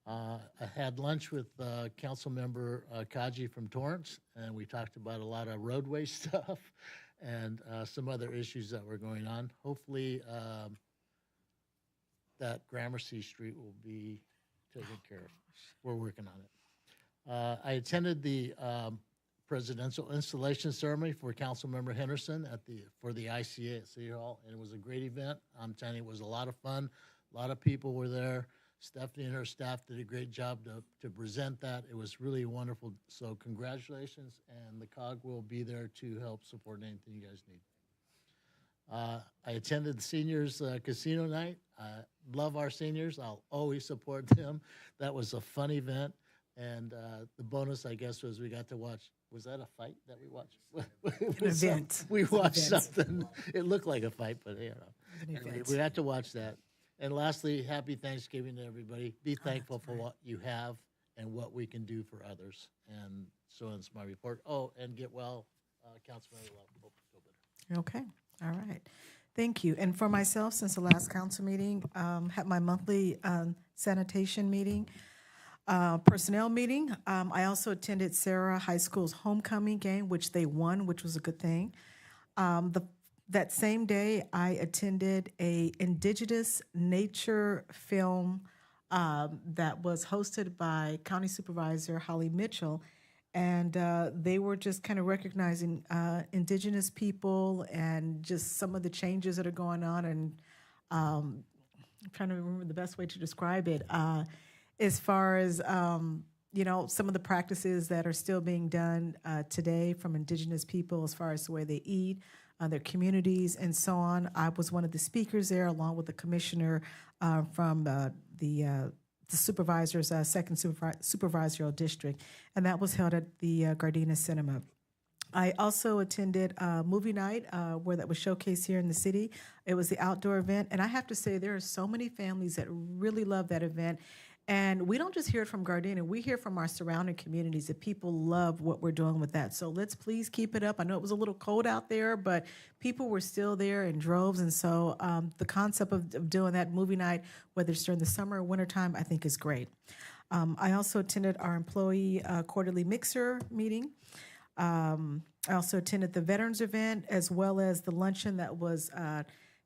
I had lunch with Council Member Kaji from Torrance, and we talked about a lot of roadway stuff and some other issues that were going on. Hopefully, that Gramercy Street will be taken care of. We're working on it. I attended the presidential installation ceremony for Councilmember Henderson for the ICA at City Hall, and it was a great event. I'm telling you, it was a lot of fun. A lot of people were there. Stephanie and her staff did a great job to present that. It was really wonderful. So congratulations, and the COG will be there to help support anything you guys need. I attended the seniors casino night. I love our seniors. I'll always support them. That was a fun event. And the bonus, I guess, was we got to watch. Was that a fight that we watched? An event. We watched something. It looked like a fight, but you know, anyway, we had to watch that. And lastly, happy Thanksgiving to everybody. Be thankful for what you have and what we can do for others. And so that's my report. Oh, and get well, Councilmember Love. Hope you feel better. Okay. All right. Thank you. And for myself, since the last council meeting, had my monthly sanitation meeting, personnel meeting. I also attended Sarah High School's homecoming game, which they won, which was a good thing. That same day, I attended a indigenous nature film that was hosted by County Supervisor Holly Mitchell. And they were just kind of recognizing indigenous people and just some of the changes that are going on. And I'm trying to remember the best way to describe it. As far as, you know, some of the practices that are still being done today from indigenous people as far as the way they eat, their communities, and so on. I was one of the speakers there, along with the commissioner from the supervisor's second supervisorial district, and that was held at the Gardena Cinema. I also attended movie night where that was showcased here in the city. It was the outdoor event, and I have to say there are so many families that really love that event. And we don't just hear it from Gardena, we hear from our surrounding communities that people love what we're doing with that. So let's please keep it up. I know it was a little cold out there, but people were still there in droves. And so the concept of doing that movie night, whether it's during the summer or wintertime, I think is great. I also attended our employee quarterly mixer meeting. I also attended the veterans event as well as the luncheon that was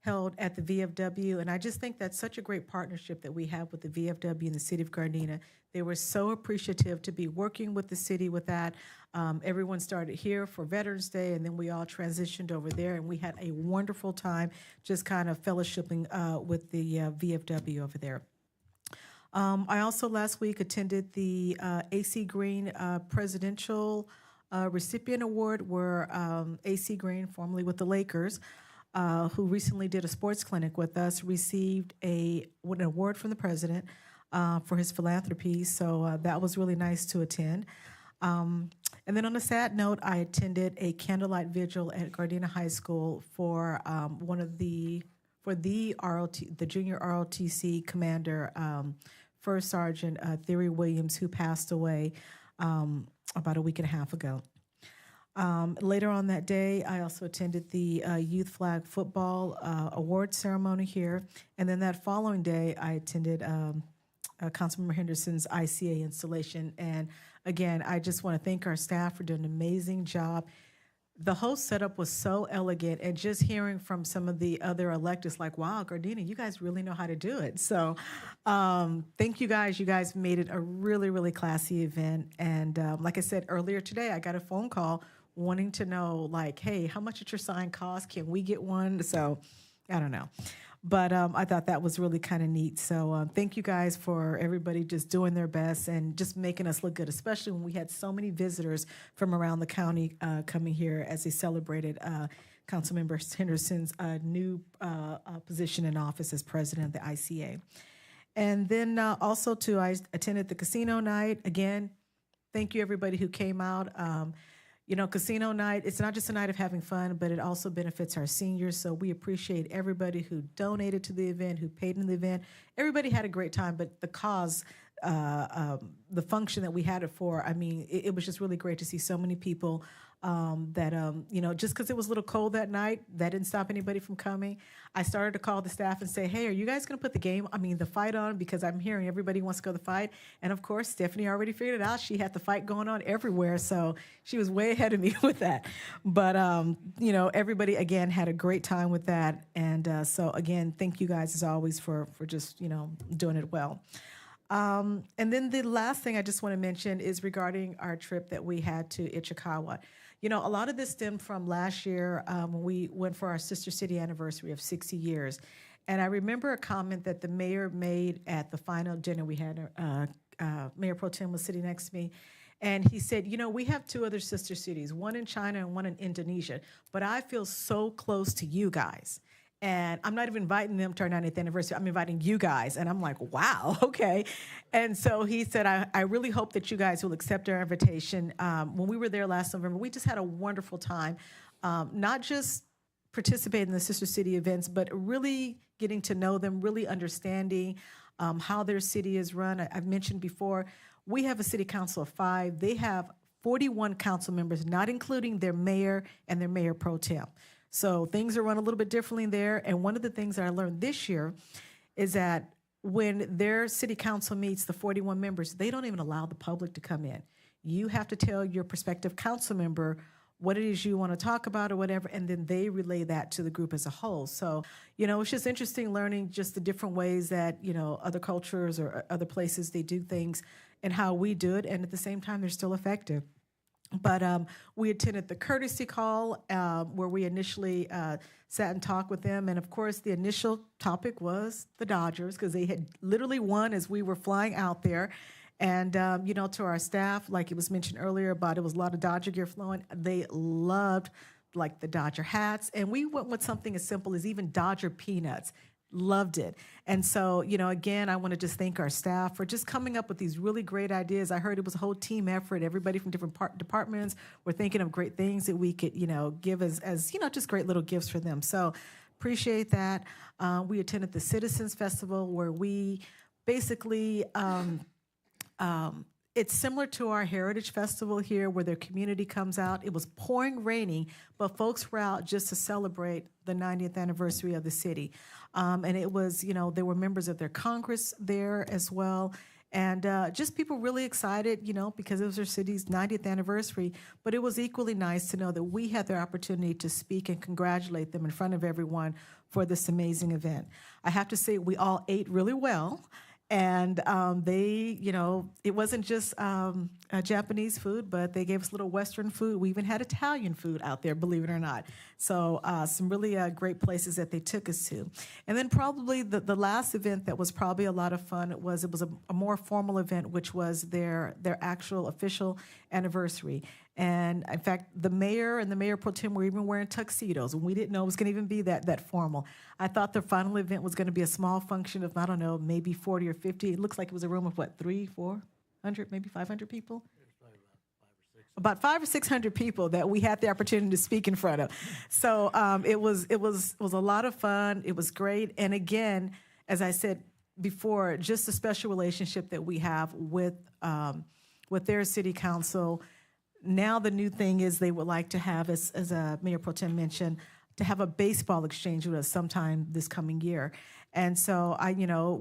held at the VFW. And I just think that's such a great partnership that we have with the VFW and the city of Gardena. They were so appreciative to be working with the city with that. Everyone started here for Veterans Day, and then we all transitioned over there, and we had a wonderful time just kind of fellowshipping with the VFW over there. I also last week attended the AC Green Presidential Recipient Award, where AC Green, formerly with the Lakers, who recently did a sports clinic with us, received an award from the president for his philanthropy. So that was really nice to attend. And then on a sad note, I attended a candlelight vigil at Gardena High School for the junior ROTC commander, First Sergeant Theory Williams, who passed away about a week and a half ago. Later on that day, I also attended the Youth Flag Football Award ceremony here. And then that following day, I attended Councilmember Henderson's ICA installation. And again, I just want to thank our staff for doing an amazing job. The whole setup was so elegant, and just hearing from some of the other electeds, like, wow, Gardena, you guys really know how to do it. So thank you guys. You guys made it a really, really classy event. And like I said earlier today, I got a phone call wanting to know, like, hey, how much did your sign cost? Can we get one? So I don't know. But I thought that was really kind of neat. So thank you guys for everybody just doing their best and just making us look good, especially when we had so many visitors from around the county coming here as they celebrated Councilmember Henderson's new position in office as president of the ICA. And then also, too, I attended the casino night. Again, thank you, everybody who came out. You know, casino night, it's not just a night of having fun, but it also benefits our seniors. So we appreciate everybody who donated to the event, who paid in the event. Everybody had a great time, but the cause, the function that we had it for, I mean, it was just really great to see so many people you know, just because it was a little cold that night, that didn't stop anybody from coming. I started to call the staff and say, hey, are you guys going to put the fight on? Because I'm hearing everybody wants to go to the fight. And of course, Stephanie already figured it out. She had the fight going on everywhere. So she was way ahead of me with that. But, you know, everybody, again, had a great time with that. And so, again, thank you guys, as always, for just, you know, doing it well. And then the last thing I just want to mention is regarding our trip that we had to Ichikawa. You know, a lot of this stemmed from last year when we went for our sister city anniversary of 60 years. And I remember a comment that the mayor made at the final dinner we had. Mayor Pro Tem was sitting next to me. And he said, you know, we have two other sister cities, one in China and one in Indonesia, but I feel so close to you guys. And I'm not even inviting them to our 90th anniversary. I'm inviting you guys. And I'm like, wow, okay. And so he said, I really hope that you guys will accept our invitation. When we were there last November, we just had a wonderful time, not just participating in the Sister City events, but really getting to know them, really understanding how their city is run. I've mentioned before, we have a city council of 5. They have 41 council members, not including their mayor and their mayor pro tem. So things are run a little bit differently there. And one of the things that I learned this year is that when their city council meets, the 41 members, they don't even allow the public to come in. You have to tell your prospective council member what it is you want to talk about or whatever, and then they relay that to the group as a whole. So, you know, it's just interesting learning just the different ways that, you know, other cultures or other places, they do things and how we do it. And at the same time, they're still effective. But we attended the courtesy call where we initially sat and talked with them. And of course, the initial topic was the Dodgers, because they had literally won as we were flying out there. And, you know, to our staff, like it was mentioned earlier about it was a lot of Dodger gear flowing. They loved like the Dodger hats. And we went with something as simple as even Dodger peanuts. Loved it. And so, you know, again, I want to just thank our staff for just coming up with these really great ideas. I heard it was a whole team effort. Everybody from different departments were thinking of great things that we could, you know, give as you know, just great little gifts for them. So appreciate that. We attended the Citizens Festival where we basically, it's similar to our Heritage Festival here where their community comes out. It was pouring, raining, but folks were out just to celebrate the 90th anniversary of the city. And it was, you know, there were members of their Congress there as well. And just people really excited, you know, because it was their city's 90th anniversary. But it was equally nice to know that we had the opportunity to speak and congratulate them in front of everyone for this amazing event. I have to say, we all ate really well. And they, you know, it wasn't just Japanese food, but they gave us little Western food. We even had Italian food out there, believe it or not. So some really great places that they took us to. And then probably the last event that was probably a lot of fun it was a more formal event, which was their actual official anniversary. And in fact, the mayor and the mayor pro tem were even wearing tuxedos, and we didn't know it was going to even be that formal. I thought the final event was going to be a small function of, I don't know, maybe 40 or 50. It looks like it was a room of what, 300, 400, maybe 500 people? About 500 or 600 people that we had the opportunity to speak in front of. So it was a lot of fun. It was great. And again, as I said before, just a special relationship that we have with their city council. Now the new thing is they would like to have, as Mayor Pro Tem mentioned, to have a baseball exchange with us sometime this coming year. And so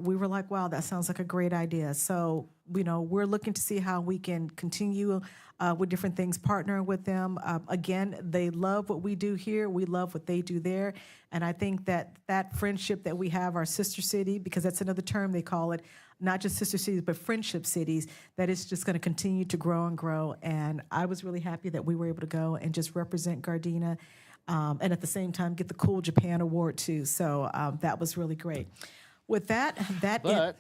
we were like, wow, that sounds like a great idea. So, you know, we're looking to see how we can continue with different things, partnering with them. Again, they love what we do here. We love what they do there. And I think that friendship that we have, our sister city, because that's another term they call it, not just sister cities, but friendship cities, that is just going to continue to grow and grow. And I was really happy that we were able to go and just represent Gardena and at the same time get the Cool Japan Award too. So that was really great. With that, the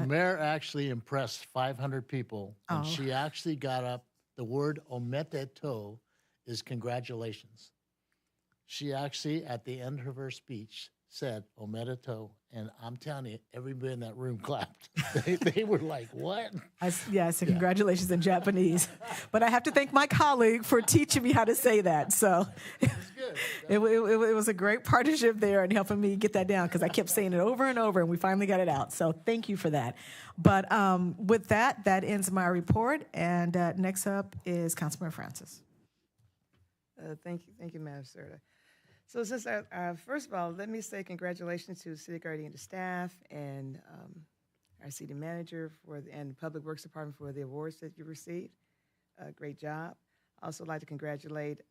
mayor actually impressed 500 people, and she actually got up. The word ometeto is congratulations. She actually, at the end of her speech, said Omedeto, and I'm telling you, everybody in that room clapped. They were like, what? I said congratulations in Japanese. But I have to thank my colleague for teaching me how to say that. So it was a great partnership there and helping me get that down because I kept saying it over and over, and we finally got it out. So thank you for that. But with that ends my report. And next up is Councilman Francis. Thank you, Madam Serta. So since first of all, let me say congratulations to the City Guardian, the staff, and our city manager and the Public Works Department for the awards that you received. Great job. Also like to congratulate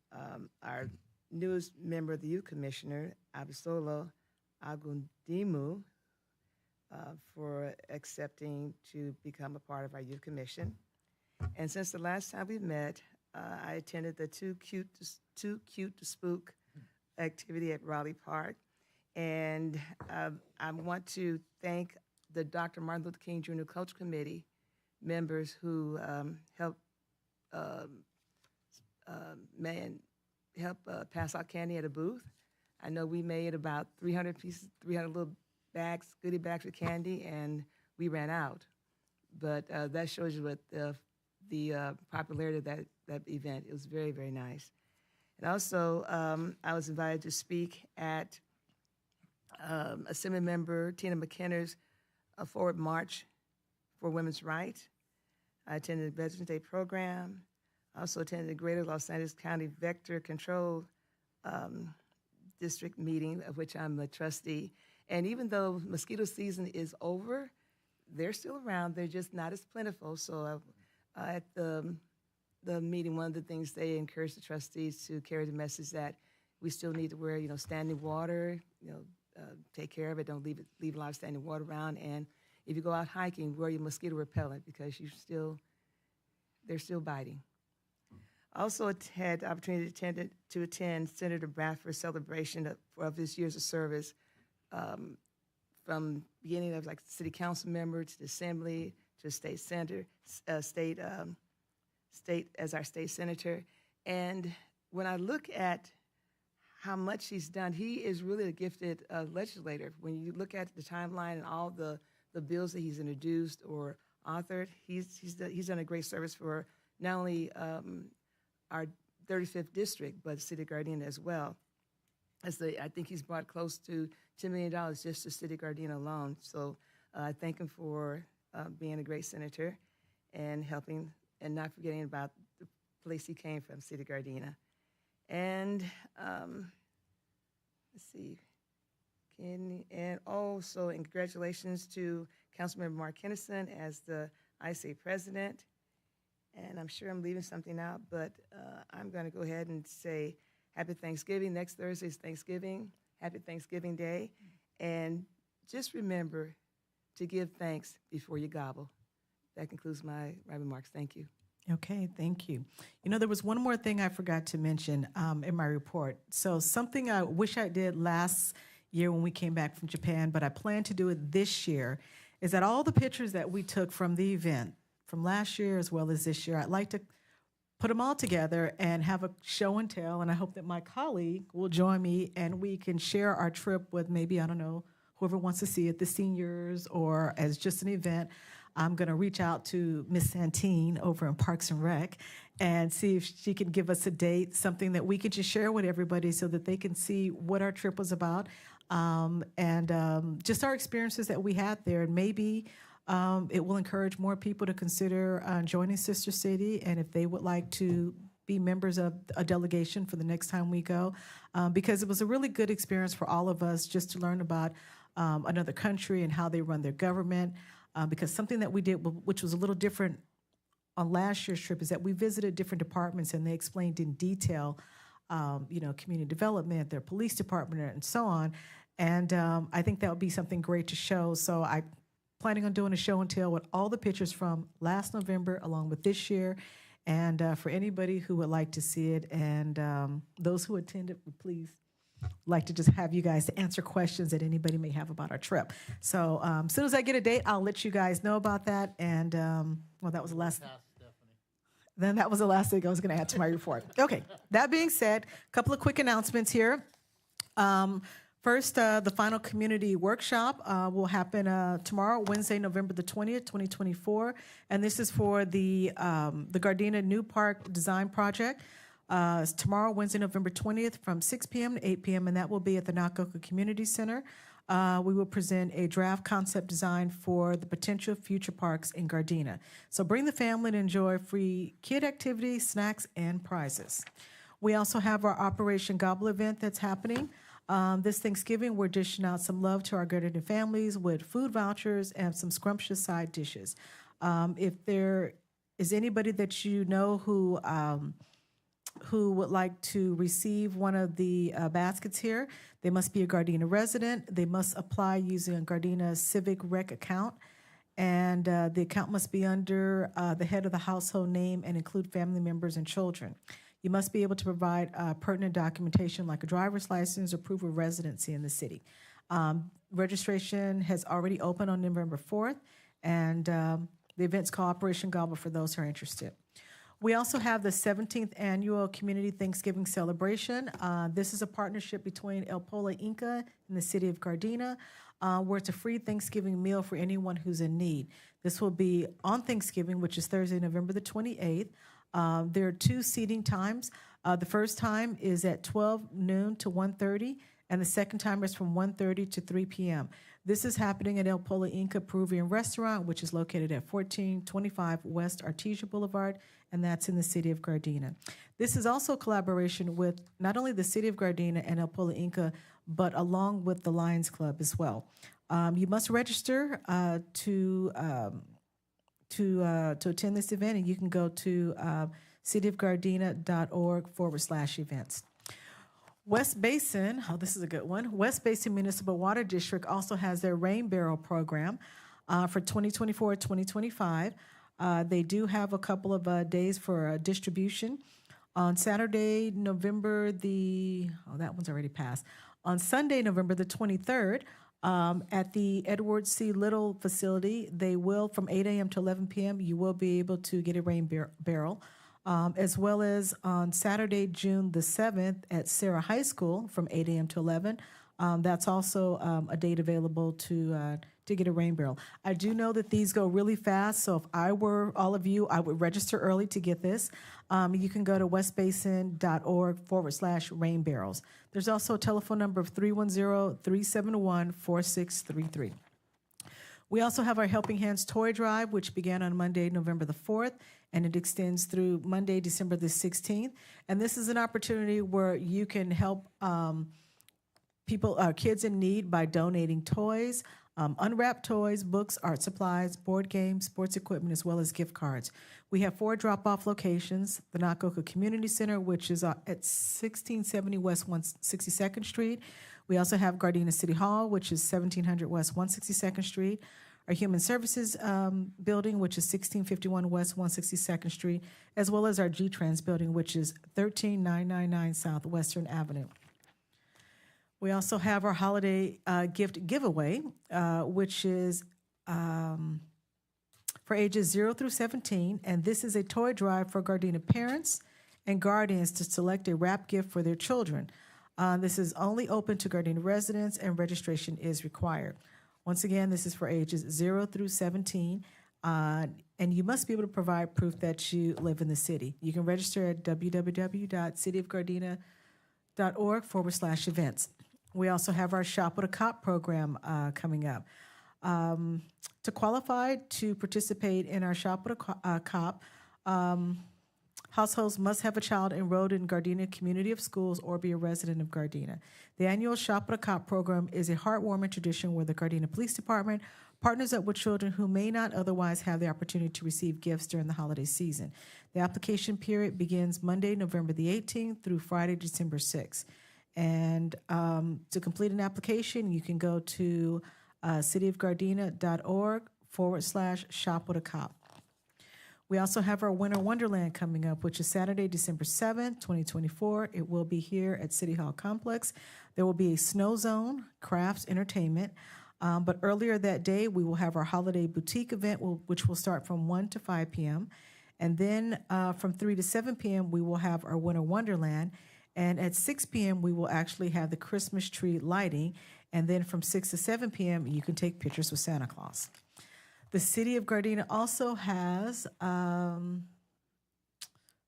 our newest member of the Youth Commissioner, Abisolo Agundimu, for accepting to become a part of our Youth Commission. And since the last time we met, I attended the Too Cute to Spook activity at Raleigh Park. And I want to thank the Dr. Martin Luther King Jr. Culture Committee members who helped pass out candy at a booth. I know we made about 300 little bags, goodie bags with candy, and we ran out. But that shows you what the popularity of that event. It was very, very nice. And also, I was invited to speak at Assembly Member Tina McKenna's Forward March for Women's Rights. I attended the Veterans Day program. I also attended the Greater Los Angeles County Vector Control District meeting, of which I'm a trustee. And even though mosquito season is over, they're still around. They're just not as plentiful. So at the meeting, one of the things they encourage the trustees to carry the message that we still need to wear, standing water, take care of it. Don't leave a lot of standing water around. And if you go out hiking, wear your mosquito repellent because they're still biting. I also had the opportunity to attend Senator Bradford's celebration of his years of service, from beginning of like city council member to the assembly to state senator, state as our state senator. And when I look at how much he's done, he is really a gifted legislator. When you look at the timeline and all the bills that he's introduced or authored, he's done a great service for not only our 35th district, but the City of Gardena as well. I think he's brought close to $10 million just to City of Gardena alone. So I thank him for being a great senator and helping and not forgetting about the place he came from, City of Gardena. And let's see, and also congratulations to Councilmember Mark Kennison as the ISA president. And I'm sure I'm leaving something out, but I'm going to go ahead and say happy Thanksgiving. Next Thursday is Thanksgiving. Happy Thanksgiving Day. And just remember to give thanks before you gobble. That concludes my remarks. Thank you. Okay, thank you. There was one more thing I forgot to mention in my report. So something I wish I did last year when we came back from Japan, but I plan to do it this year, is that all the pictures that we took from the event, from last year as well as this year, I'd like to put them all together and have a show and tell, and I hope that my colleague will join me and we can share our trip with maybe, I don't know, whoever wants to see it, the seniors, or as just an event. I'm going to reach out to Miss Santine over in Parks and Rec and see if she can give us a date, something that we could just share with everybody so that they can see what our trip was about, and just our experiences that we had there. And maybe it will encourage more people to consider joining Sister City, and if they would like to be members of a delegation for the next time we go, because it was a really good experience for all of us just to learn about another country and how they run their government. Because something that we did, which was a little different on last year's trip, is that we visited different departments and they explained in detail, community development, their police department, and so on. And I think that would be something great to show. So I'm planning on doing a show and tell with all the pictures from last November along with this year. And for anybody who would like to see it, and those who attended, please like to just have you guys to answer questions that anybody may have about our trip. So as soon as I get a date, I'll let you guys know about that. And that was the last. Then that was the last thing I was going to add to my report. Okay. That being said, a couple of quick announcements here. For First, the final community workshop will happen tomorrow, Wednesday, November the 20th, 2024. And this is for the Gardena New Park Design Project. It's tomorrow, Wednesday, November 20th from 6 p.m. to 8 p.m. And that will be at the Nakoka Community Center. We will present a draft concept design for the potential future parks in Gardena. So bring the family and enjoy free kid activities, snacks, and prizes. We also have our Operation Gobble event that's happening. This Thanksgiving, we're dishing out some love to our Gardena families with food vouchers and some scrumptious side dishes. If there is anybody that you know who would like to receive one of the baskets here, they must be a Gardena resident. They must apply using a Gardena Civic Rec account. And the account must be under the head of the household name and include family members and children. You must be able to provide pertinent documentation like a driver's license or proof of residency in the city. Registration has already opened on November 4th, and the event's called Operation Gobble for those who are interested. We also have the 17th Annual Community Thanksgiving Celebration. This is a partnership between El Polo Inca and the City of Gardena, where it's a free Thanksgiving meal for anyone who's in need. This will be on Thanksgiving, which is Thursday, November the 28th. There are 2 seating times. The first time is at 12 noon to 1:30, and the second time is from 1:30 to 3 p.m. This is happening at El Polo Inca Peruvian Restaurant, which is located at 1425 West Artesia Boulevard, and that's in the city of Gardena. This is also a collaboration with not only the city of Gardena and El Polo Inca, but along with the Lions Club as well. You must register to attend this event, and you can go to cityofgardena.org/events. West Basin, oh, this is a good one. West Basin Municipal Water District also has their Rain Barrel program for 2024-2025. They do have a couple of days for distribution. On Saturday, November the, oh, that one's already passed. On Sunday, November the 23rd, at the Edward C. Little facility, they will, from 8 a.m. to 11 p.m., you will be able to get a rain barrel, as well as on Saturday, June the 7th at Sarah High School from 8 a.m. to 11. That's also a date available to get a rain barrel. I do know that these go really fast, so if I were all of you, I would register early to get this. You can go to westbasin.org/rain barrels. There's also a telephone number of 310-371-4633. We also have our Helping Hands Toy Drive, which began on Monday, November the 4th, and it extends through Monday, December the 16th. And this is an opportunity where you can help kids in need by donating toys, unwrapped toys, books, art supplies, board games, sports equipment, as well as gift cards. We have 4 drop-off locations: the Nakoka Community Center, which is at 1670 West 162nd Street. We also have Gardena City Hall, which is 1700 West 162nd Street. Our Human Services building, which is 1651 West 162nd Street, as well as our G-Trans building, which is 13999 South Western Avenue. We also have our holiday gift giveaway, which is for ages 0 through 17, and this is a toy drive for Gardena parents and guardians to select a wrap gift for their children. This is only open to Gardena residents, and registration is required. Once again, this is for ages 0 through 17, and you must be able to provide proof that you live in the city. You can register at www.cityofgardena.org/events. We also have our Shop with a Cop program coming up. To qualify to participate in our Shop with a Cop, households must have a child enrolled in Gardena Community of Schools or be a resident of Gardena. The annual Shop with a Cop program is a heartwarming tradition where the Gardena Police Department partners up with children who may not otherwise have the opportunity to receive gifts during the holiday season. The application period begins Monday, November the 18th through Friday, December 6th. And to complete an application, you can go to cityofgardena.org/shop with a cop. We also have our Winter Wonderland coming up, which is Saturday, December 7th, 2024. It will be here at City Hall Complex. There will be a snow zone, crafts, entertainment. But earlier that day, we will have our holiday boutique event, which will start from 1 to 5 p.m. And then from 3 to 7 p.m., we will have our Winter Wonderland. And at 6 p.m., we will actually have the Christmas tree lighting. And then from 6 to 7 p.m., you can take pictures with Santa Claus. The City of Gardena also has the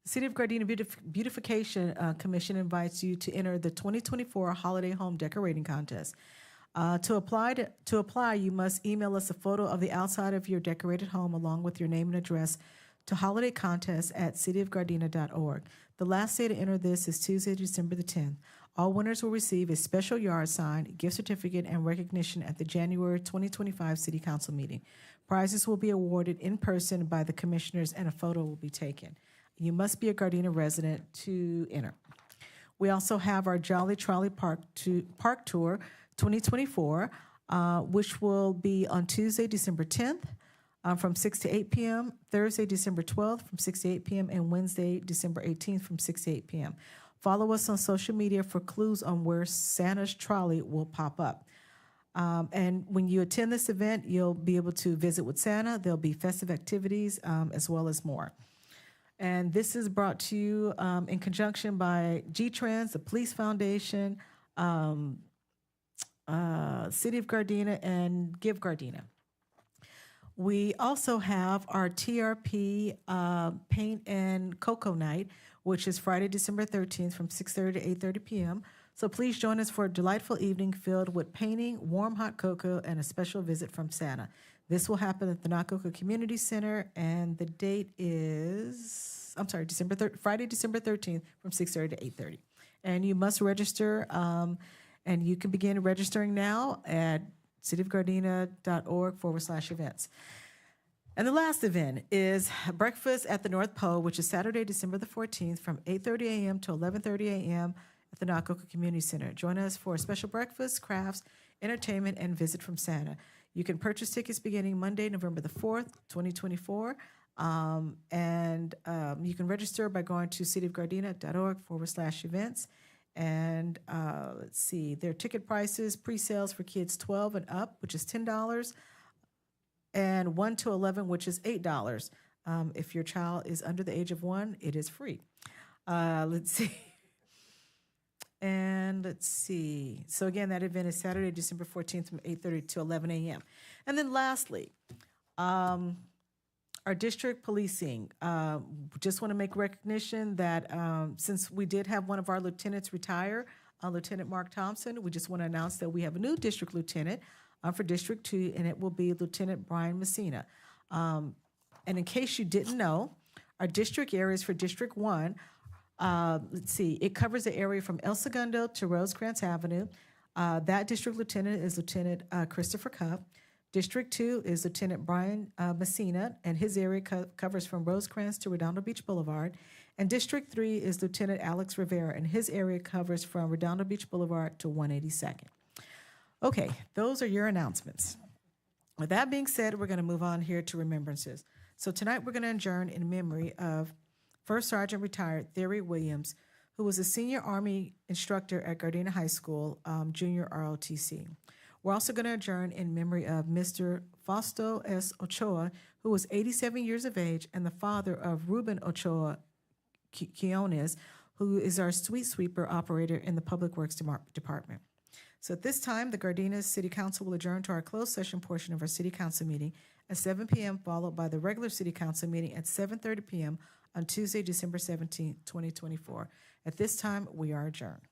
City of Gardena Beautification Commission invites you to enter the 2024 Holiday Home Decorating Contest. To apply, you must email us a photo of the outside of your decorated home along with your name and address to holidaycontest@cityofgardena.org. The last day to enter this is Tuesday, December the 10th. All winners will receive a special yard sign, gift certificate, and recognition at the January 2025 City Council meeting. Prizes will be awarded in person by the commissioners, and a photo will be taken. You must be a Gardena resident to enter. We also have our Jolly Trolley Park Tour 2024, which will be on Tuesday, December 10th from 6 to 8 p.m., Thursday, December 12th from 6 to 8 p.m., and Wednesday, December 18th from 6 to 8 p.m. Follow us on social media for clues on where Santa's trolley will pop up. And when you attend this event, you'll be able to visit with Santa. There'll be festive activities as well as more. And this is brought to you in conjunction by G-Trans, the Police Foundation, City of Gardena, and Give Gardena. We also have our TRP Paint and Cocoa Night, which is Friday, December 13th from 6:30 to 8:30 p.m. So please join us for a delightful evening filled with painting, warm hot cocoa, and a special visit from Santa. This will happen at the Nakoka Community Center, and the date is, Friday, December 13th from 6:30 to 8:30. And you must register, and you can begin registering now at cityofgardena.org/events. And the last event is Breakfast at the North Pole, which is Saturday, December the 14th from 8:30 a.m. to 11:30 a.m. at the Nakoka Community Center. Join us for a special breakfast, crafts, entertainment, and visit from Santa. You can purchase tickets beginning Monday, November the 4th, 2024. And you can register by going to cityofgardena.org/events. And let's see, their ticket prices, pre-sales for kids 12 and up, which is $10, and 1 to 11, which is $8. If your child is under the age of 1, it is free. Let's see. And let's see. So again, that event is Saturday, December 14th from 8:30 to 11 a.m. And then lastly, our district policing. Just want to make recognition that since we did have one of our lieutenants retire, Lieutenant Mark Thompson, we just want to announce that we have a new district lieutenant for District 2, and it will be Lieutenant Brian Messina. And in case you didn't know, our district areas for District 1, let's see, it covers the area from El Segundo to Rosecrans Avenue. That district lieutenant is Lieutenant Christopher Cupp. District 2 is Lieutenant Brian Messina, and his area covers from Rosecrans to Redondo Beach Boulevard. And District 3 is Lieutenant Alex Rivera, and his area covers from Redondo Beach Boulevard to 182nd. Okay, those are your announcements. With that being said, we're going to move on here to remembrances. So tonight we're going to adjourn in memory of First Sergeant Retired Theory Williams, who was a senior Army instructor at Gardena High School, Junior ROTC. We're also going to adjourn in memory of Mr. Fausto S. Ochoa, who was 87 years of age and the father of Ruben Ochoa Quiones, who is our street sweeper operator in the Public Works Department. So at this time, the Gardena City Council will adjourn to our closed session portion of our City Council meeting at 7 p.m., followed by the regular City Council meeting at 7:30 p.m. on Tuesday, December 17th, 2024. At this time, we are adjourned.